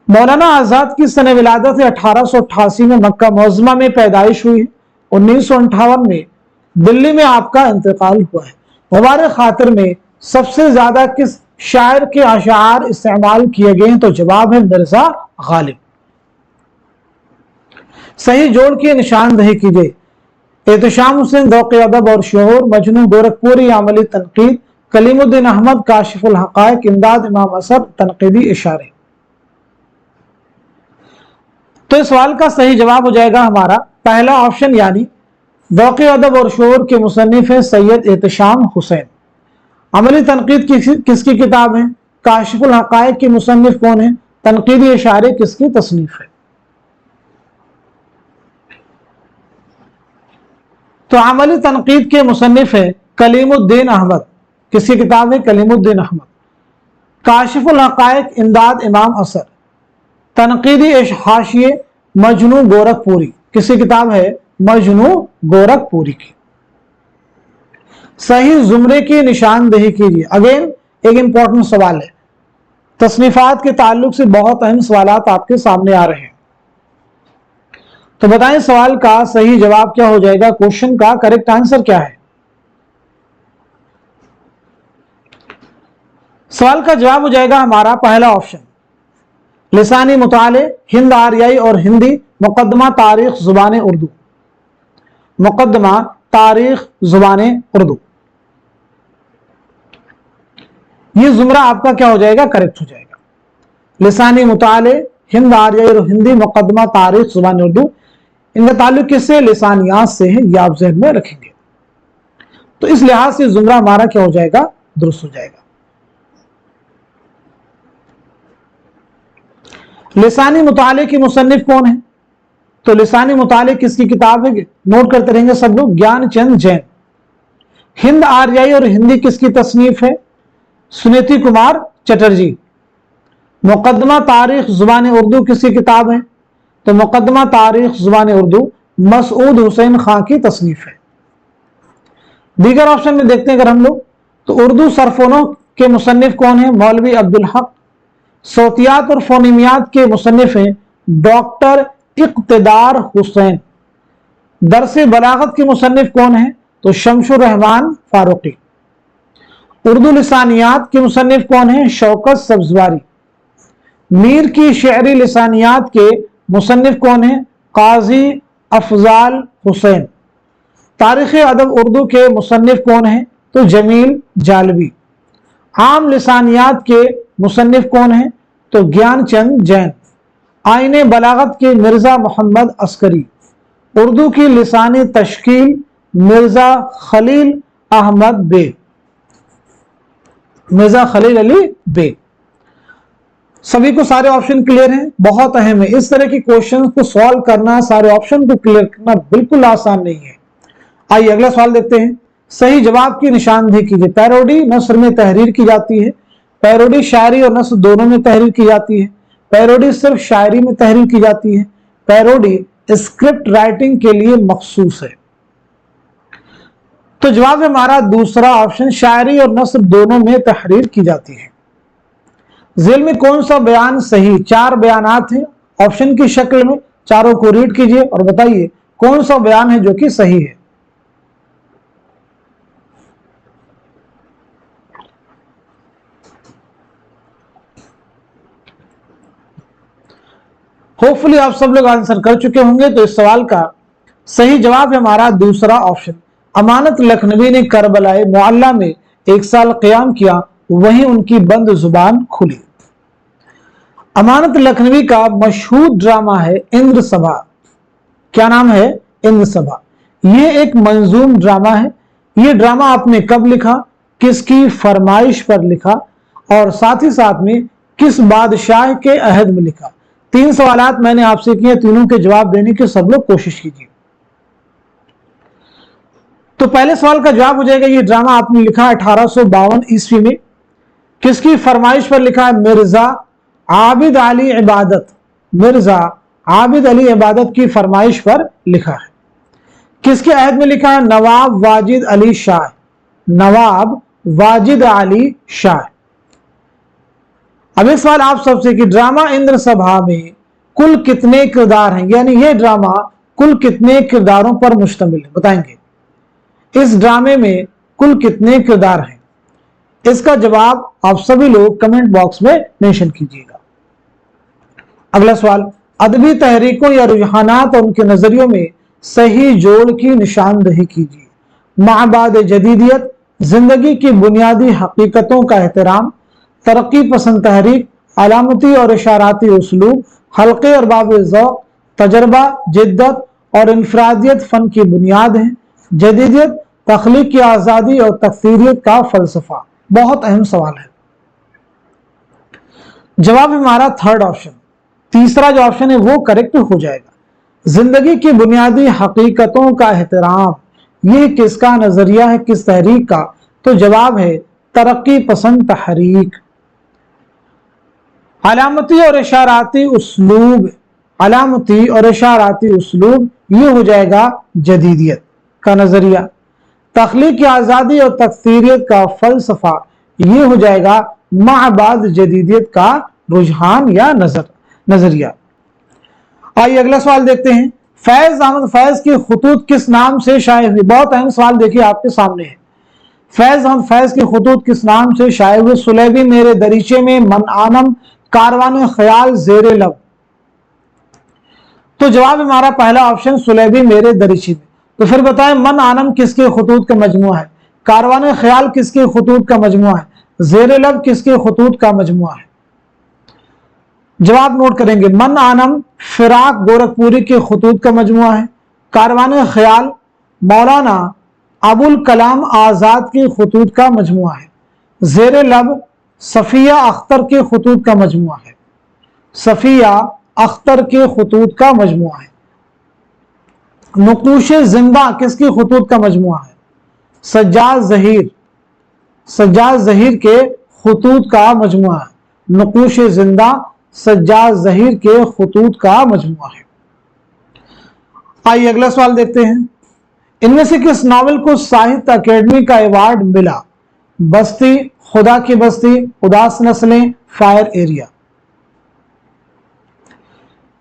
मौलाना आजाद की सन विलादत 1888 में मक्का मुअज़्ज़मा में पैदाइश हुई है। 1958 में दिल्ली में आपका इंतकाल हुआ है। मुबारक खातिर में सबसे ज्यादा किस शायर के अशार इस्तेमाल किए गए हैं? तो जवाब है मिर्जा गालिब। सही जोड़ की निशानदही कीजिए। एहतशाम हुसैन ज़ौक़ अदब और शऊर, मजनू गोरखपुरी अमली तनकीद, कलीमुद्दीन अहमद काशिफुल हक़ाइक़, इमदाद इमाम असर तनकीदी इशारे। तो इस सवाल का सही जवाब हो जाएगा हमारा पहला ऑप्शन, यानी ज़ौक़ अदब और शऊर के मुसन्निफ है सैयद एहतशाम हुसैन। अमली तनकीद किसकी किताब है? काशिफुल हक़ाइक़ के मुसन्निफ कौन है? तनकीदी इशारे किसकी तसनीफ है? तो अमली तनकीद के मुसन्निफ है कलीमुद्दीन अहमद। किसकी किताब है? कलीमुद्दीन अहमद। काशिफुल हक़ाइक़ इमदाद इमाम असर। तनकीदी हाशिये मजनू गोरखपुरी। किसकी किताब है? मजनू गोरखपुरी की। सही जुमरे की निशानदेही कीजिए। अगेन एक इंपॉर्टेंट सवाल है, तसनीफात के ताल्लुक से बहुत अहम सवालात आपके सामने आ रहे हैं। तो बताएं सवाल का सही जवाब क्या हो जाएगा? क्वेश्चन का करेक्ट आंसर क्या है? सवाल का जवाब हो जाएगा हमारा पहला ऑप्शन, लिसानी मुताले हिंद आरियाई और हिंदी, मुकदमा तारीख जुबान उर्दू। मुकदमा तारीख जुबान उर्दू, ये जुमरा आपका क्या हो जाएगा? करेक्ट हो जाएगा। लिसानी मुताले हिंद आरियाई और हिंदी, मुकदमा तारीख जुबान उर्दू, इनका ताल्लुक किससे? लिसानियात से है, ये आप ज़हन में रखेंगे। तो इस लिहाज से जुमरा हमारा क्या हो जाएगा? दुरुस्त हो जाएगा। लिसानी मुताले की मुसन्निफ कौन है? तो लिसानी मुताले किसकी किताब है? नोट करते रहेंगे सब लोग, ज्ञानचंद जैन। हिंद आरियाई और हिंदी किसकी तसनीफ है? सुनीति कुमार चटर्जी। मुकदमा तारीख जुबान उर्दू किसकी किताब है? तो मुकदमा तारीख जुबान उर्दू मसूद हुसैन खां की तसनीफ है। दीगर ऑप्शन में देखते हैं अगर हम लोग, तो उर्दू सरफोनों के मुसन्निफ कौन है? मौलवी अब्दुल हक। सौतियात और फोनीमियात के मुसन्निफ हैं डॉक्टर इक़्तिदार हुसैन। दरसे बलागत के मुसन्निफ कौन है? तो शमशुर रहमान फारूकी। उर्दू लिसानियात के मुसन्निफ कौन है? शौकत सब्जवारी। मीर की शेरी लिसानियात के मुसन्निफ कौन है? काजी अफजाल हुसैन। तारीख़ अदब उर्दू के मुसन्निफ कौन है? तो जमील जालवी। आम लिसानियात के मुसन्निफ कौन है? तो ज्ञानचंद जैन। आईने बलागत के मिर्जा मोहम्मद अस्करी। उर्दू की लिसानी तश्कील मिर्जा खलील अहमद बेग। मिर्जा खलील अली बेग। सभी को सारे ऑप्शन क्लियर हैं? बहुत अहम है, इस तरह के क्वेश्चन को सॉल्व करना, सारे ऑप्शन को क्लियर करना बिल्कुल आसान नहीं है। आइए अगला सवाल देखते हैं। सही जवाब की निशानदेही कीजिए। पैरोडी नस्र में तहरीर की जाती है। पैरोडी शायरी और नस्र दोनों में तहरीर की जाती है। पैरोडी सिर्फ शायरी में तहरीर की जाती है। पैरोडी स्क्रिप्ट राइटिंग के लिए मखसूस है। तो जवाब है हमारा दूसरा ऑप्शन, शायरी और नस्र दोनों में तहरीर की जाती है। झेल में कौन सा बयान सही? चार बयानात हैं ऑप्शन की शक्ल में, चारों को रीड कीजिए और बताइए कौन सा बयान है जो कि सही है। होपफुली आप सब लोग आंसर कर चुके होंगे। तो इस सवाल का सही जवाब है हमारा दूसरा ऑप्शन, अमानत लखनवी ने करबलाए मुअल्ला में 1 साल क़याम किया, वहीं उनकी बंद जुबान खुली। अमानत लखनवी का मशहूर ड्रामा है इंद्र सभा। क्या नाम है? इंद्र सभा। यह एक मंजूम ड्रामा है। यह ड्रामा आपने कब लिखा, किसकी फरमाइश पर लिखा, और साथ ही साथ में किस बादशाह के अहद में लिखा? 3 सवालात मैंने आपसे किए, तीनों के जवाब देने की सब लोग कोशिश कीजिए। तो पहले सवाल का जवाब हो जाएगा, यह ड्रामा आपने लिखा 1852 ईस्वी में। किसकी फरमाइश पर लिखा है? मिर्जा आबिद अली इबादत। मिर्जा आबिद अली इबादत की फरमाइश पर लिखा है। किसके अहद में लिखा है? नवाब वाजिद अली शाह। नवाब वाजिद अली शाह। अब एक सवाल आप सबसे कि ड्रामा इंद्र सभा में कुल कितने किरदार हैं, यानी ये ड्रामा कुल कितने किरदारों पर मुश्तमिल है, बताएंगे। इस ड्रामे में कुल कितने किरदार हैं, इसका जवाब आप सभी लोग कमेंट बॉक्स में मेंशन कीजिएगा। अगला सवाल, अदबी तहरीकों या रुझानात और उनके नजरियों में सही जोड़ की निशानदही कीजिए। माबाद जदीदियत, जिंदगी की बुनियादी हकीकतों का एहतराम, तरक्की पसंद तहरीक, अलामती और इशाराती उसलूब, हल्के और बाब ज़ौक़, तजर्बा, जिद्दत और इनफरादियत फन की बुनियाद है, जदीदियत, तख्लीक की आज़ादी और तकसीरियत का फलसफा। बहुत अहम सवाल है। जवाब हमारा थर्ड ऑप्शन, तीसरा जो ऑप्शन है वो करेक्ट हो जाएगा। जिंदगी की बुनियादी हकीकतों का एहतराम, ये किसका नजरिया है, किस तहरीक का? तो जवाब है तरक्की पसंद तहरीक। अलामती और इशाराती उसलूब, अलामती और इशाराती उसलूब, ये हो जाएगा जदीदियत का नजरिया। तख्लीक की आज़ादी और तकसीरियत का फलसफा, ये हो जाएगा माबाद जदीदियत का रुझान या नजरिया। आइए अगला सवाल देखते हैं। फैज अहमद फैज की खुतूत किस नाम से शाये हुई? बहुत अहम सवाल देखिए आपके सामने है। फैज अहमद फैज की खुतूत किस नाम से शाये हुई? सुलेबी मेरे दरीचे में, मन आनम, कारवान ख्याल, जेरे लब। तो जवाब हमारा पहला ऑप्शन सुलेबी मेरे दरीचे में। तो फिर बताएं मन आनम किसके खुतूत का मजमुआ है, कारवान ख्याल किसके खुतूत का मजमुआ है, जेरे लब किसके खुतूत का मजमुआ है? जवाब नोट करेंगे। मन आनम फिराक गोरखपुरी के खुतूत का मजमुआ है, कारवान ख्याल मौलाना अबुल कलाम आजाद के खुतूत का मजमुआ है, जेरे लब सफिया अख्तर के खुतूत का मजमुआ है, सफिया अख्तर के खुतूत का मजमुआ है। नुकूश जिंदा किसकी खुतूत का मजमुआ है? सज्जाद ज़हीर, सज्जाद ज़हीर के खुतूत का मजमुआ है। नुकूश जिंदा सज्जाद ज़हीर के खुतूत का मजमुआ है। आइए अगला सवाल देखते हैं। इनमें से किस नावल को साहित्य अकेडमी का अवार्ड मिला? बस्ती, खुदा की बस्ती, उदास नस्लें, फायर एरिया।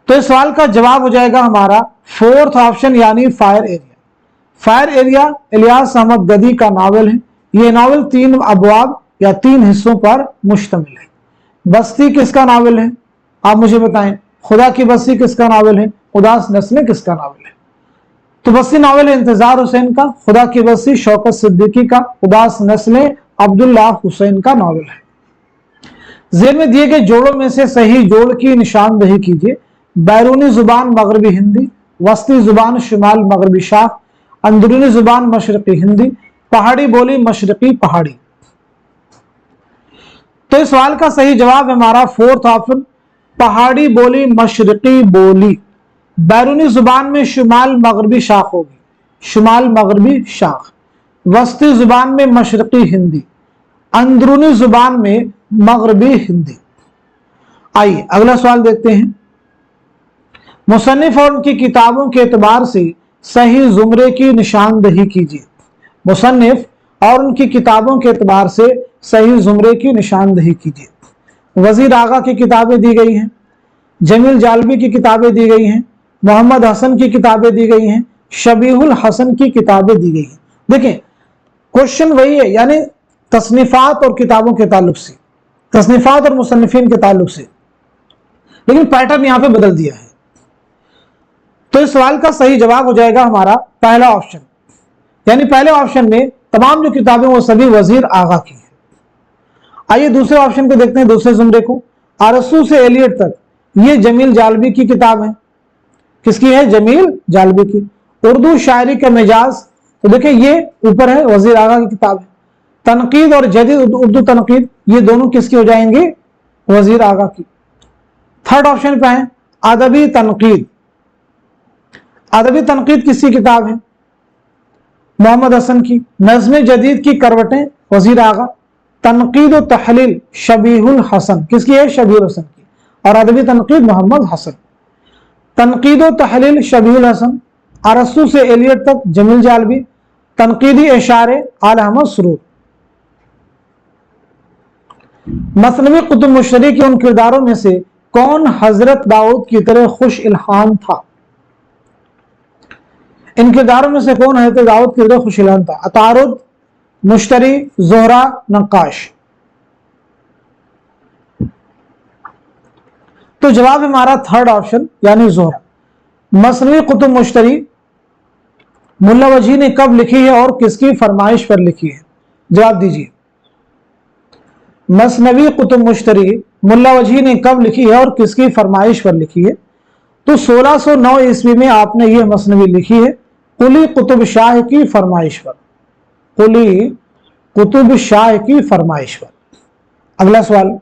तो इस सवाल का जवाब हो जाएगा हमारा फोर्थ ऑप्शन यानी fire area. Fire area Ilyas Ahmad Gaddi का नावल है। यह नावल 3 अबवाब या 3 हिस्सों पर मुश्तमिल है। बस्ती किसका नावल है, आप मुझे बताएं। खुदा की बस्ती किसका नावल है, उदास नस्लें किसका नावल है? तो बस्ती नावल है इंतजार हुसैन का, खुदा की बस्ती शौकत सिद्दीकी का, उदास नस्लें अब्दुल्लाह हुसैन का नावल है। जेल में दिए गए जोड़ों में से सही जोड़ की निशानदही कीजिए। बैरूनी जुबान मगरबी हिंदी, वस्ती जुबान शुमाल मगरबी शाख, अंदरूनी जुबान मशरकी हिंदी, पहाड़ी बोली मशरकी पहाड़ी। तो इस सवाल का सही जवाब हमारा फोर्थ ऑप्शन पहाड़ी बोली मशरकी बोली। बैरूनी जुबान में शुमाल मगरबी शाख होगी, शुमाल मगरबी शाख। वस्ती जुबान में मशरकी हिंदी, अंदरूनी जुबान में मगरबी हिंदी। आइए अगला सवाल देखते हैं। मुसन्निफ और उनकी किताबों के एतबार से सही जुमरे की निशानदही कीजिए। मुसन्निफ और उनकी किताबों के एतबार से सही जुमरे की निशानदही कीजिए। वजीर आगा की किताबें दी गई हैं, जमील जालबी की किताबें दी गई हैं, मोहम्मद हसन की किताबें दी गई हैं, शबीहुल हसन की किताबें दी गई हैं। देखें क्वेश्चन वही है, यानी तसनीफात और किताबों के ताल्लुक से, तसनीफात और मुसन्निफीन के ताल्लुक से, लेकिन पैटर्न यहां पे बदल दिया है। तो इस सवाल का सही जवाब हो जाएगा हमारा पहला ऑप्शन, यानी पहले ऑप्शन में तमाम जो किताबें वो सभी वजीर आगा की हैं। आइए दूसरे ऑप्शन को देखते हैं, दूसरे जुमरे को। अरसू से एलियट तक, ये जमील जालबी की किताब है। किसकी है? जमील जालबी की। उर्दू शायरी का मिजाज, तो देखिए ये ऊपर है, वजीर आगा की किताब है। तनकीद और जदीद उर्दू तनकीद, ये दोनों किसकी हो जाएंगे? वजीर आगा की। थर्ड ऑप्शन पे है अदबी तनकीद। अदबी तनकीद किसकी किताब है? मोहम्मद हसन की। नज़्म जदीद की करवटें, वजीर आगा। तनकीद व तहलील शबीहुल हसन, किसकी है? शबीहुल हसन की। और अदबी तनकीद मोहम्मद हसन। तनकीद व तहलील शबीहुल हसन, अरसू से एलियट तक जमील जालबी, तनकीदी इशारे आला अहमद सुरूर। मसनवी कुतुब मुश्तरी के उन किरदारों में से कौन हजरत दाऊद की तरह खुश इल्हाम था? इन किरदारों में से कौन हजरत दाऊद की तरह खुश इल्हाम था? अतारुद, मुश्तरी, ज़ोहरा, नक्काश। तो जवाब हमारा थर्ड ऑप्शन यानी ज़ोहरा। मसनवी कुतुब मुश्तरी मुल्ला वजी ने कब लिखी है और किसकी फरमाइश पर लिखी है? जवाब दीजिए। मसनवी कुतुब मुश्तरी मुल्ला वजी ने कब लिखी है और किसकी फरमाइश पर लिखी है? तो 1609 ईस्वी में आपने यह मसनवी लिखी है कुली कुतुब शाह की फरमाइश पर। कुली कुतुब शाह की फरमाइश पर। अगला सवाल,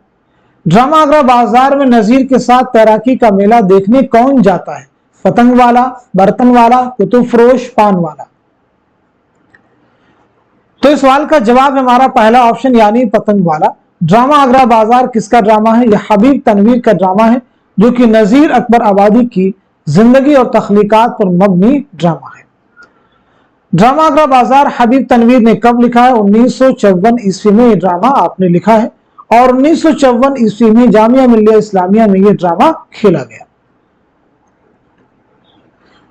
ड्रामा आगरा बाजार में नजीर के साथ तैराकी का मेला देखने कौन जाता है? पतंग वाला, बर्तन वाला, कुतुब फरोश, पान वाला। तो इस सवाल का जवाब हमारा पहला ऑप्शन यानी पतंग वाला। ड्रामा आगरा बाजार किसका ड्रामा है? यह हबीब तनवीर का ड्रामा है जो कि नजीर अकबर आबादी की जिंदगी और तख्लीकात पर मबनी ड्रामा है। ड्रामा आगरा बाजार हबीब तनवीर ने कब लिखा है? 1954 ईस्वी में यह ड्रामा आपने लिखा है और 1954 ईस्वी में जामिया मिल्लिया इस्लामिया में यह ड्रामा खेला गया।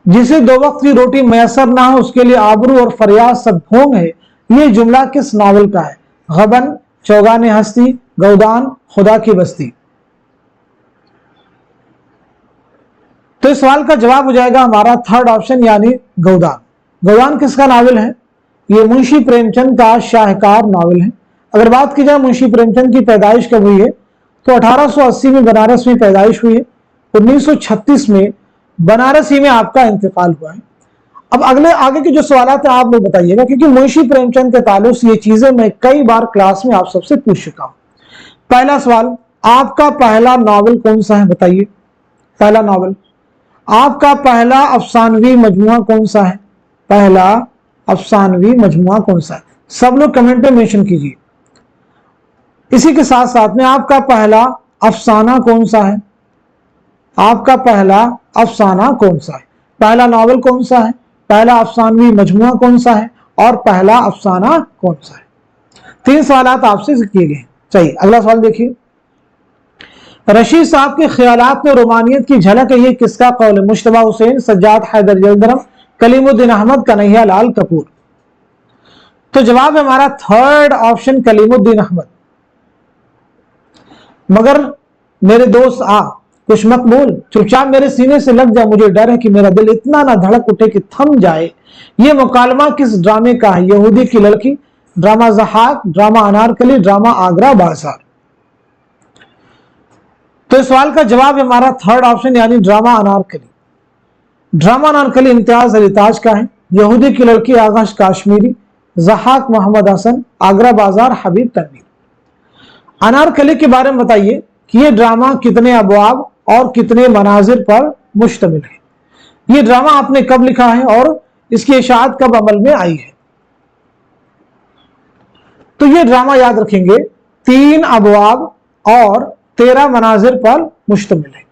जिसे दो वक्त की रोटी मैसर ना हो उसके लिए आबरू और फरियाद सब ढोंग है, यह जुमला किस नावल का है? गबन, चौगाने हस्ती, गौदान, खुदा की बस्ती। तो इस सवाल का जवाब हो जाएगा हमारा थर्ड ऑप्शन यानी गौदान। गौदान किसका नावल है? यह मुंशी प्रेमचंद का शाहकार नावल है। अगर बात की जाए मुंशी प्रेमचंद की पैदाइश कब हुई है तो 1880 में बनारस में पैदाइश हुई है। 1936 में बनारसी में आपका इंतकाल हुआ है। अब आगे के जो सवाल हैं आप लोग बताइएगा, क्योंकि मुंशी प्रेमचंद के ताल्लुक से ये चीजें मैं कई बार क्लास में आप सबसे पूछ चुका हूं। पहला सवाल, आपका पहला नावल कौन सा है? बताइए पहला नावल। आपका पहला अफसानवी मजमुआ कौन सा है? पहला अफसानवी मजमुआ कौन सा है? सब लोग कमेंट में मेंशन कीजिए। इसी के साथ साथ में आपका पहला अफसाना कौन सा है? आपका पहला अफसाना कौन सा है? पहला नावल कौन सा है? पहला अफसानवी मजमुआ कौन सा है? और पहला अफसाना कौन सा है? 3 सवाल आपसे किए गए। चलिए अगला सवाल देखिए। रशीद साहब के ख्यालात में रोमानियत की झलक है, ये किसका कौल है? मुश्तबा हुसैन, सज्जाद हैदर जलदरम, कलीमुद्दीन अहमद, कन्हैया लाल कपूर। तो जवाब है हमारा थर्ड ऑप्शन कलीमुद्दीन अहमद। मगर मेरे दोस्त कुछ मत बोल, चुपचाप मेरे सीने से लग जा, मुझे डर है कि मेरा दिल इतना ना धड़क उठे कि थम जाए। ये मुकालमा किस ड्रामे का है? यहूदी की लड़की, ड्रामा ज़हाक, ड्रामा अनारकली, ड्रामा आगरा बाजार। तो इस सवाल का जवाब हमारा थर्ड ऑप्शन यानी ड्रामा अनारकली। ड्रामा अनारकली इम्तियाज अली ताज का है, यहूदी की लड़की आगाश काश्मीरी, ज़हाक मोहम्मद हसन, आगरा बाजार हबीब तनवीर। अनारकली के बारे में बताइए कि यह ड्रामा कितने अबवाब और कितने मनाजिर पर मुश्तमिल है? यह ड्रामा आपने कब लिखा है और इसकी इशाअत कब अमल में आई है? तो यह ड्रामा याद रखेंगे 3 अबवाब और 13 मनाजिर पर मुश्तमिल है।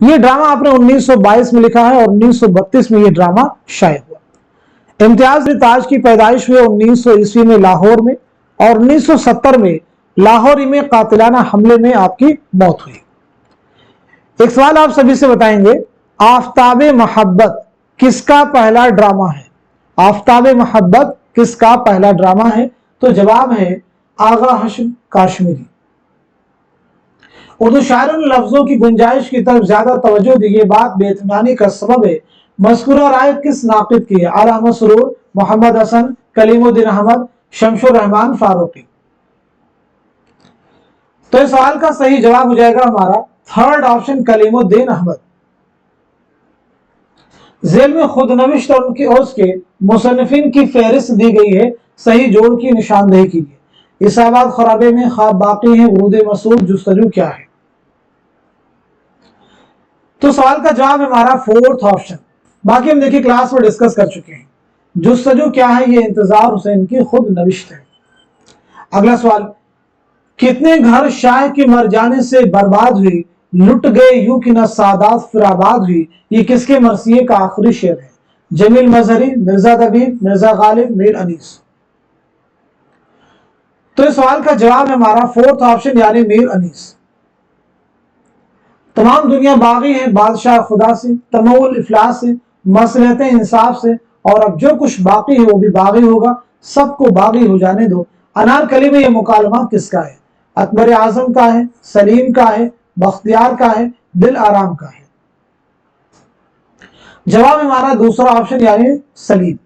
यह ड्रामा आपने 1922 में लिखा है और 1932 में यह ड्रामा शाये हुआ। इम्तियाज अली ताज की पैदाइश हुई 1900 ईस्वी में लाहौर में और 1970 में लाहौर में कातिलाना हमले में आपकी मौत हुई। एक सवाल आप सभी से बताएंगे, आफताबे मोहब्बत किसका पहला ड्रामा है? आफताबे मोहब्बत किसका पहला ड्रामा है? तो जवाब है आगा हश्म काश्मीरी। उर्दू शायरों ने लफ्जों की गुंजाइश की तरफ ज्यादा तवज्जो दी, ये बात बेइत्मीनानी का सबब है। मज़कूरा राय किस नाक़िद की है? आला मसरूर, मोहम्मद हसन, कलीमुद्दीन अहमद, शमशुर रहमान फारूकी। तो इस सवाल का सही जवाब हो जाएगा हमारा third option Kaleemuddin Ahmad. Jail में खुद नविश्त और उनके उसके मुसन्निफिन की फहरिस्त दी गई है, सही जोड़ की निशानदेही कीजिए। इसाबात खराबे में ख्वाब बाकी है, वरूद मसूद जुस्तजू क्या है? तो सवाल का जवाब हमारा फोर्थ ऑप्शन। बाकी हम देखिए क्लास में डिस्कस कर चुके हैं। जुस्तजू क्या है? ये इंतजार हुसैन की खुद नविश्त है। अगला सवाल, कितने घर शाह के मर जाने से बर्बाद हुई, लुट गए यूं कि न सादात फिर आबाद हुई, ये किसके मरसिए का आखिरी शेर है? जमील मजहरी, मिर्जा दबीब, मिर्जा गालिब, मीर अनीस। तो इस सवाल का जवाब है हमारा फोर्थ ऑप्शन यानी मीर अनीस। तमाम दुनिया बागी है बादशाह खुदा से, तमोल इफलास से, मसलहत इंसाफ से, और अब जो कुछ बाकी है वो भी बागी होगा, सबको बागी हो जाने दो। अनारकली में ये मुकालमा किसका है? अकबर आजम का है, सलीम का है, बख्तियार का है, दिल आराम का है? जवाब हमारा दूसरा ऑप्शन यानी सलीम।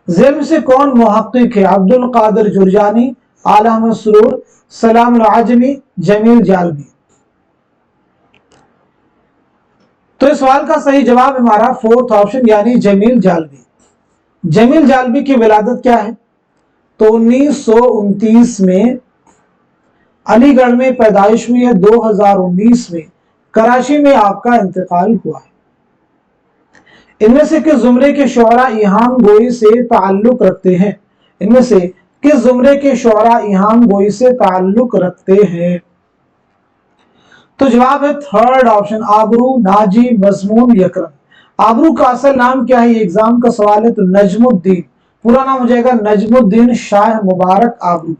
जेल में से कौन मुहक्किक है? अब्दुल कादिर जुरजानी, आला मसरूर, सलाम आजमी, जमील जालबी। तो इस सवाल का सही जवाब हमारा फोर्थ ऑप्शन यानी जमील जालबी। जमील जालबी की विलादत क्या है? तो 1929 में अलीगढ़ में पैदाइश हुई है, 2019 में कराची में आपका इंतकाल हुआ है। इनमें से किस जुमरे के शुअरा इहाम गोई से ताल्लुक रखते हैं? इनमें से किस जुमरे के शुअरा इहाम गोई से ताल्लुक रखते हैं? तो जवाब है थर्ड ऑप्शन, आबरू, नाजी, मजमून, यकरम। आबरू का असल नाम क्या है? ये एग्जाम का सवाल है। तो नजमुद्दीन, पूरा नाम हो जाएगा नजमुद्दीन शाह मुबारक आबरू।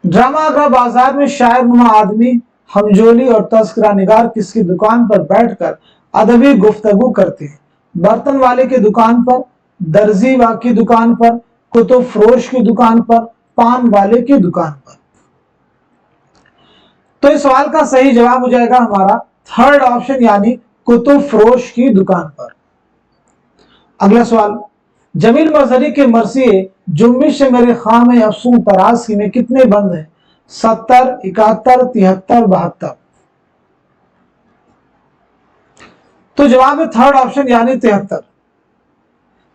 ड्रामा आगरा बाजार में शायर नुमा आदमी हमजोली और तस्करा निगार किसकी दुकान पर बैठकर अदबी गुफ्तगू करते हैं? बर्तन वाले की दुकान पर, दर्जी की दुकान पर, कुतुब फरोश की दुकान पर, पान वाले की दुकान पर। तो इस सवाल का सही जवाब हो जाएगा हमारा थर्ड ऑप्शन यानी कुतुब फरोश की दुकान पर। अगला सवाल, जमील मजहरी के मरसिए जुम्बिश मेरे खाम अफसूं तरासी में कितने बंद हैं? 70, 71, 73, 72। तो जवाब है थर्ड ऑप्शन यानी 73।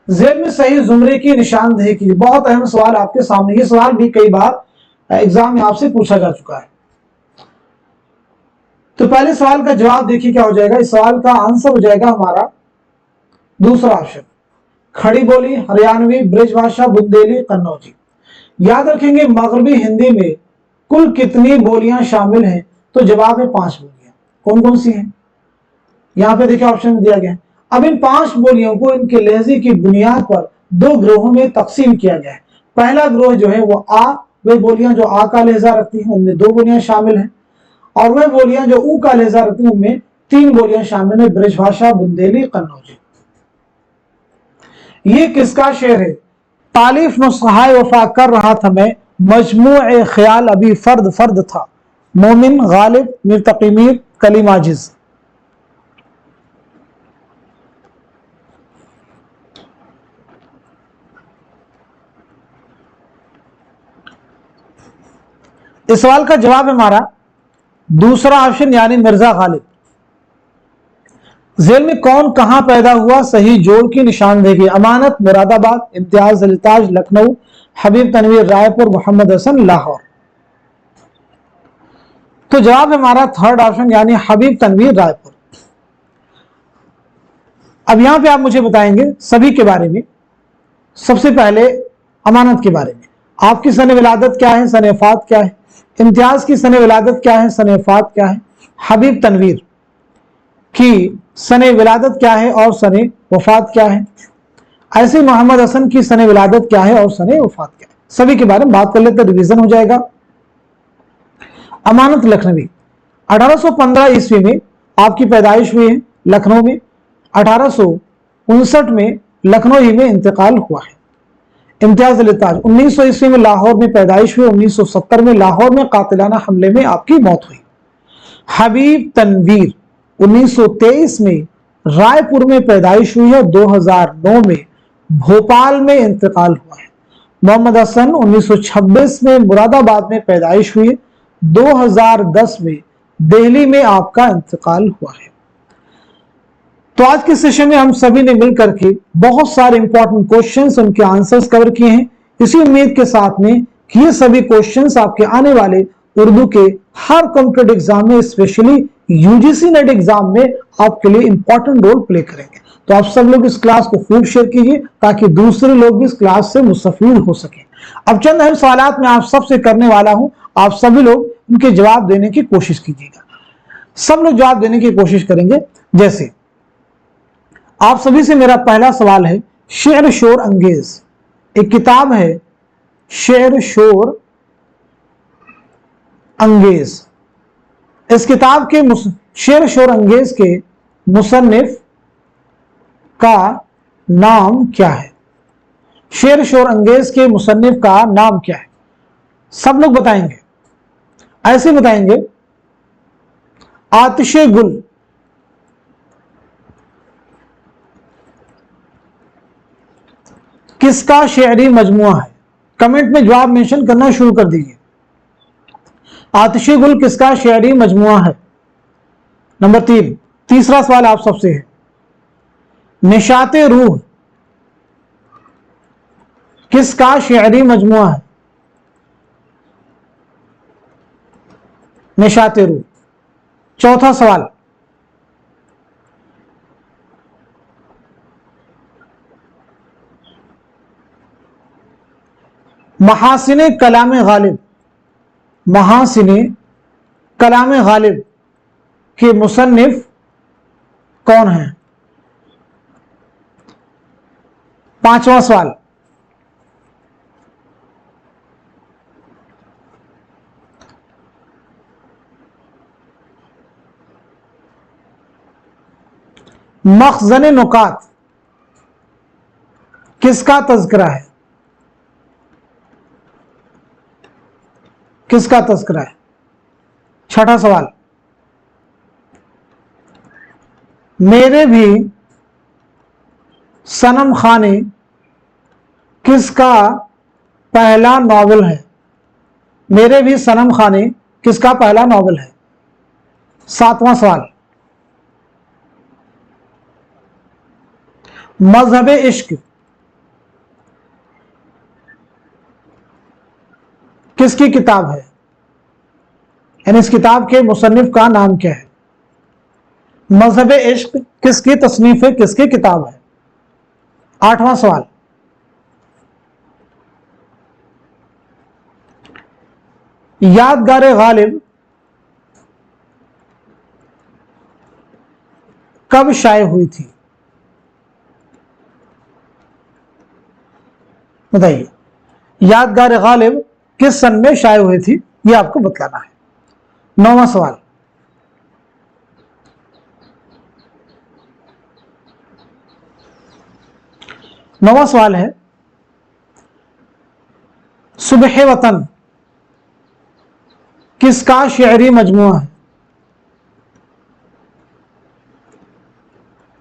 जेल में सही जुमरे की निशानदेही की। बहुत अहम सवाल आपके सामने, ये सवाल भी कई बार एग्जाम में आपसे पूछा जा चुका है। तो पहले सवाल का जवाब देखिए क्या हो जाएगा। इस सवाल का आंसर हो जाएगा हमारा दूसरा ऑप्शन, खड़ी बोली, हरियाणवी, ब्रजभाषा, बुंदेली, कन्नौजी। याद रखेंगे मगरबी हिंदी में कुल कितनी बोलियां शामिल हैं? तो जवाब है 5 बोलियां। कौन कौन सी हैं? यहां पे देखिए ऑप्शन में दिया गया है। अब इन 5 बोलियों को इनके लहजे की बुनियाद पर 2 ग्रोहों में तकसीम किया गया है। पहला ग्रोह जो है वो आ, वे बोलियां जो आ का लहजा रखती हैं उनमें 2 बोलियां शामिल हैं, और वह बोलियां जो ऊ का लहजा रखती हैं उनमें 3 बोलियां शामिल है, ब्रजभाषा, बुंदेली, कन्नौजी। ये किसका शेर है? तालीफ नुस्खाए वफा कर रहा था मैं, मजमूए ख्याल अभी फर्द फर्द था, मोमिन, गालिब, मिर्तकी मीर, कलीम आजिज। इस सवाल का जवाब है हमारा दूसरा ऑप्शन यानी मिर्जा गालिब। जेल में कौन कहां पैदा हुआ? सही जोड़ की निशानदेही। अमानत मुरादाबाद, इम्तियाज अलीताज लखनऊ, हबीब तनवीर रायपुर, मोहम्मद हसन लाहौर। तो जवाब है हमारा थर्ड ऑप्शन यानी हबीब तनवीर रायपुर। अब यहां पे आप मुझे बताएंगे सभी के बारे में। सबसे पहले अमानत के बारे में, आपकी सन विलादत क्या है, सन वफात क्या है? इम्तियाज की सन विलादत क्या है, सन वफात क्या है? हबीब तनवीर की सन विलादत क्या है और सन वफात क्या है? ऐसे मोहम्मद हसन की सन विलादत क्या है और सन वफात क्या है? सभी के बारे में बात कर लेते, रिवीजन हो जाएगा। अमानत लखनवी, 1815 ईस्वी में आपकी पैदाइश हुई है लखनऊ में। 1859 में लखनऊ ही में इंतकाल हुआ है। इम्तियाज अलीताज 1900 ईस्वी में लाहौर में पैदाइश हुई। 1970 में लाहौर में कातिलाना हमले में आपकी मौत हुई। हबीब तनवीर 1923 में रायपुर में पैदाइश हुई है। 2009 में भोपाल में इंतकाल हुआ है। मोहम्मद हसन 1926 में मुरादाबाद में पैदाइश हुई है। 2010 में दिल्ली में आपका इंतकाल हुआ है। तो आज के सेशन में हम सभी ने मिलकर के बहुत सारे इंपॉर्टेंट क्वेश्चंस, उनके आंसर्स कवर किए हैं। इसी उम्मीद के साथ में कि ये सभी क्वेश्चंस आपके आने वाले उर्दू के हर कॉम्पिटेटिव एग्जाम में, स्पेशली यूजीसी नेट एग्जाम में आपके लिए इंपॉर्टेंट रोल प्ले करेंगे। तो आप सब लोग इस क्लास को खूब शेयर कीजिए ताकि दूसरे लोग भी इस क्लास से मुस्तफीद हो सके। अब चंद अहम सवालात मैं आप सबसे करने वाला हूं, आप सभी लोग उनके जवाब देने की कोशिश कीजिएगा। सब लोग जवाब देने की कोशिश करेंगे। जैसे आप सभी से मेरा पहला सवाल है, शेर शोर अंगेज एक किताब है शेर शोर अंगेज। इस किताब के शेर शोर अंगेज के मुसन्निफ का नाम क्या है? शेर शोर अंगेज के मुसन्निफ का नाम क्या है? सब लोग बताएंगे, ऐसे बताएंगे आतिशे गुल। किसका शेरी मजमुआ है? कमेंट में जवाब मेंशन करना शुरू कर दीजिए। आतिशे गुल किसका शेरी मजमुआ है? नंबर 3, तीसरा सवाल आप सबसे है, निशाते रूह किसका शेरी मजमुआ है? निशाते रूह। चौथा सवाल, महासिने कलाम गालिब, महासिने कलाम गालिब के मुसन्निफ कौन हैं? पांचवा सवाल, मखज़न नुकात किसका तज़किरा है? किसका तज़किरा है? छठा सवाल, मेरे भी सनम खाने किसका पहला नॉवल है? मेरे भी सनम खाने किसका पहला नॉवल है? सातवां सवाल, मजहब इश्क किसकी किताब है? यानी इस किताब के मुसन्निफ का नाम क्या है? मजहब इश्क किसकी तसनीफ है, किसकी किताब है? आठवां सवाल, यादगार गालिब कब शाये हुई थी? बताइए, यादगार गालिब किस सन में शाये हुई थी, ये आपको बतलाना है। नौवां सवाल, नौवां सवाल है, सुबह वतन किसका शेरी मजमुआ है?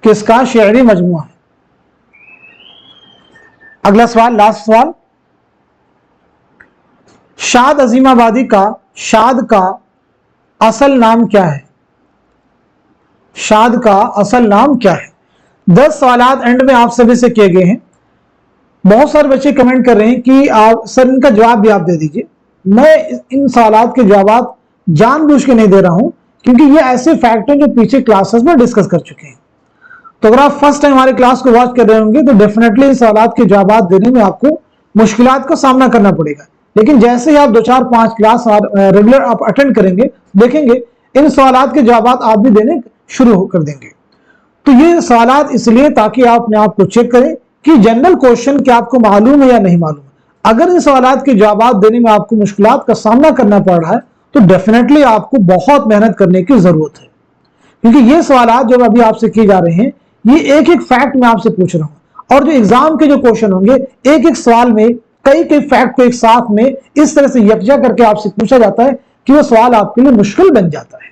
किसका शेरी मजमुआ है? अगला सवाल, लास्ट सवाल, शाद अजीमाबादी का शाद का असल नाम क्या है? शाद का असल नाम क्या है? 10 सवालात एंड में आप सभी से किए गए हैं। बहुत सारे बच्चे कमेंट कर रहे हैं कि आप सर इनका जवाब भी आप दे दीजिए। मैं इन सवालात के जवाब जानबूझ के नहीं दे रहा हूं, क्योंकि ये ऐसे फैक्ट हैं जो पीछे क्लासेस में डिस्कस कर चुके हैं। तो अगर आप फर्स्ट टाइम हमारे क्लास को वॉच कर रहे होंगे तो डेफिनेटली इन सवालात के जवाब देने में आपको मुश्किलात का सामना करना पड़ेगा। लेकिन जैसे ही आप 2, 4, 5 क्लास रेगुलर आप अटेंड करेंगे, देखेंगे इन सवालात के जवाब आप भी देने शुरू कर देंगे। तो ये सवालात इसलिए ताकि आप अपने आप को चेक करें कि जनरल क्वेश्चन क्या आपको मालूम है या नहीं मालूम है। अगर इन सवालात के जवाब देने में आपको मुश्किलात का सामना करना पड़ रहा है तो डेफिनेटली आपको बहुत मेहनत करने की जरूरत है, क्योंकि ये सवालात जो अभी आपसे किए जा रहे हैं ये एक एक फैक्ट मैं आपसे पूछ रहा हूं, और जो एग्जाम के जो क्वेश्चन होंगे एक एक सवाल में कई कई फैक्ट को एक साथ में इस तरह से यकजा करके आपसे पूछा जाता है कि वो सवाल आपके लिए मुश्किल बन जाता है।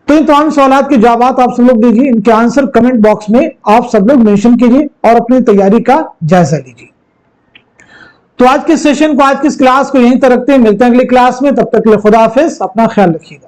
तो इन तमाम सवालात के जवाब आप सब लोग दीजिए, इनके आंसर कमेंट बॉक्स में आप सब लोग मेंशन कीजिए और अपनी तैयारी का जायजा लीजिए। तो आज के सेशन को, आज की इस क्लास को यहीं तक रखते हैं। मिलते हैं अगली क्लास में, तब तक के लिए खुदा हाफिज, अपना ख्याल रखिएगा।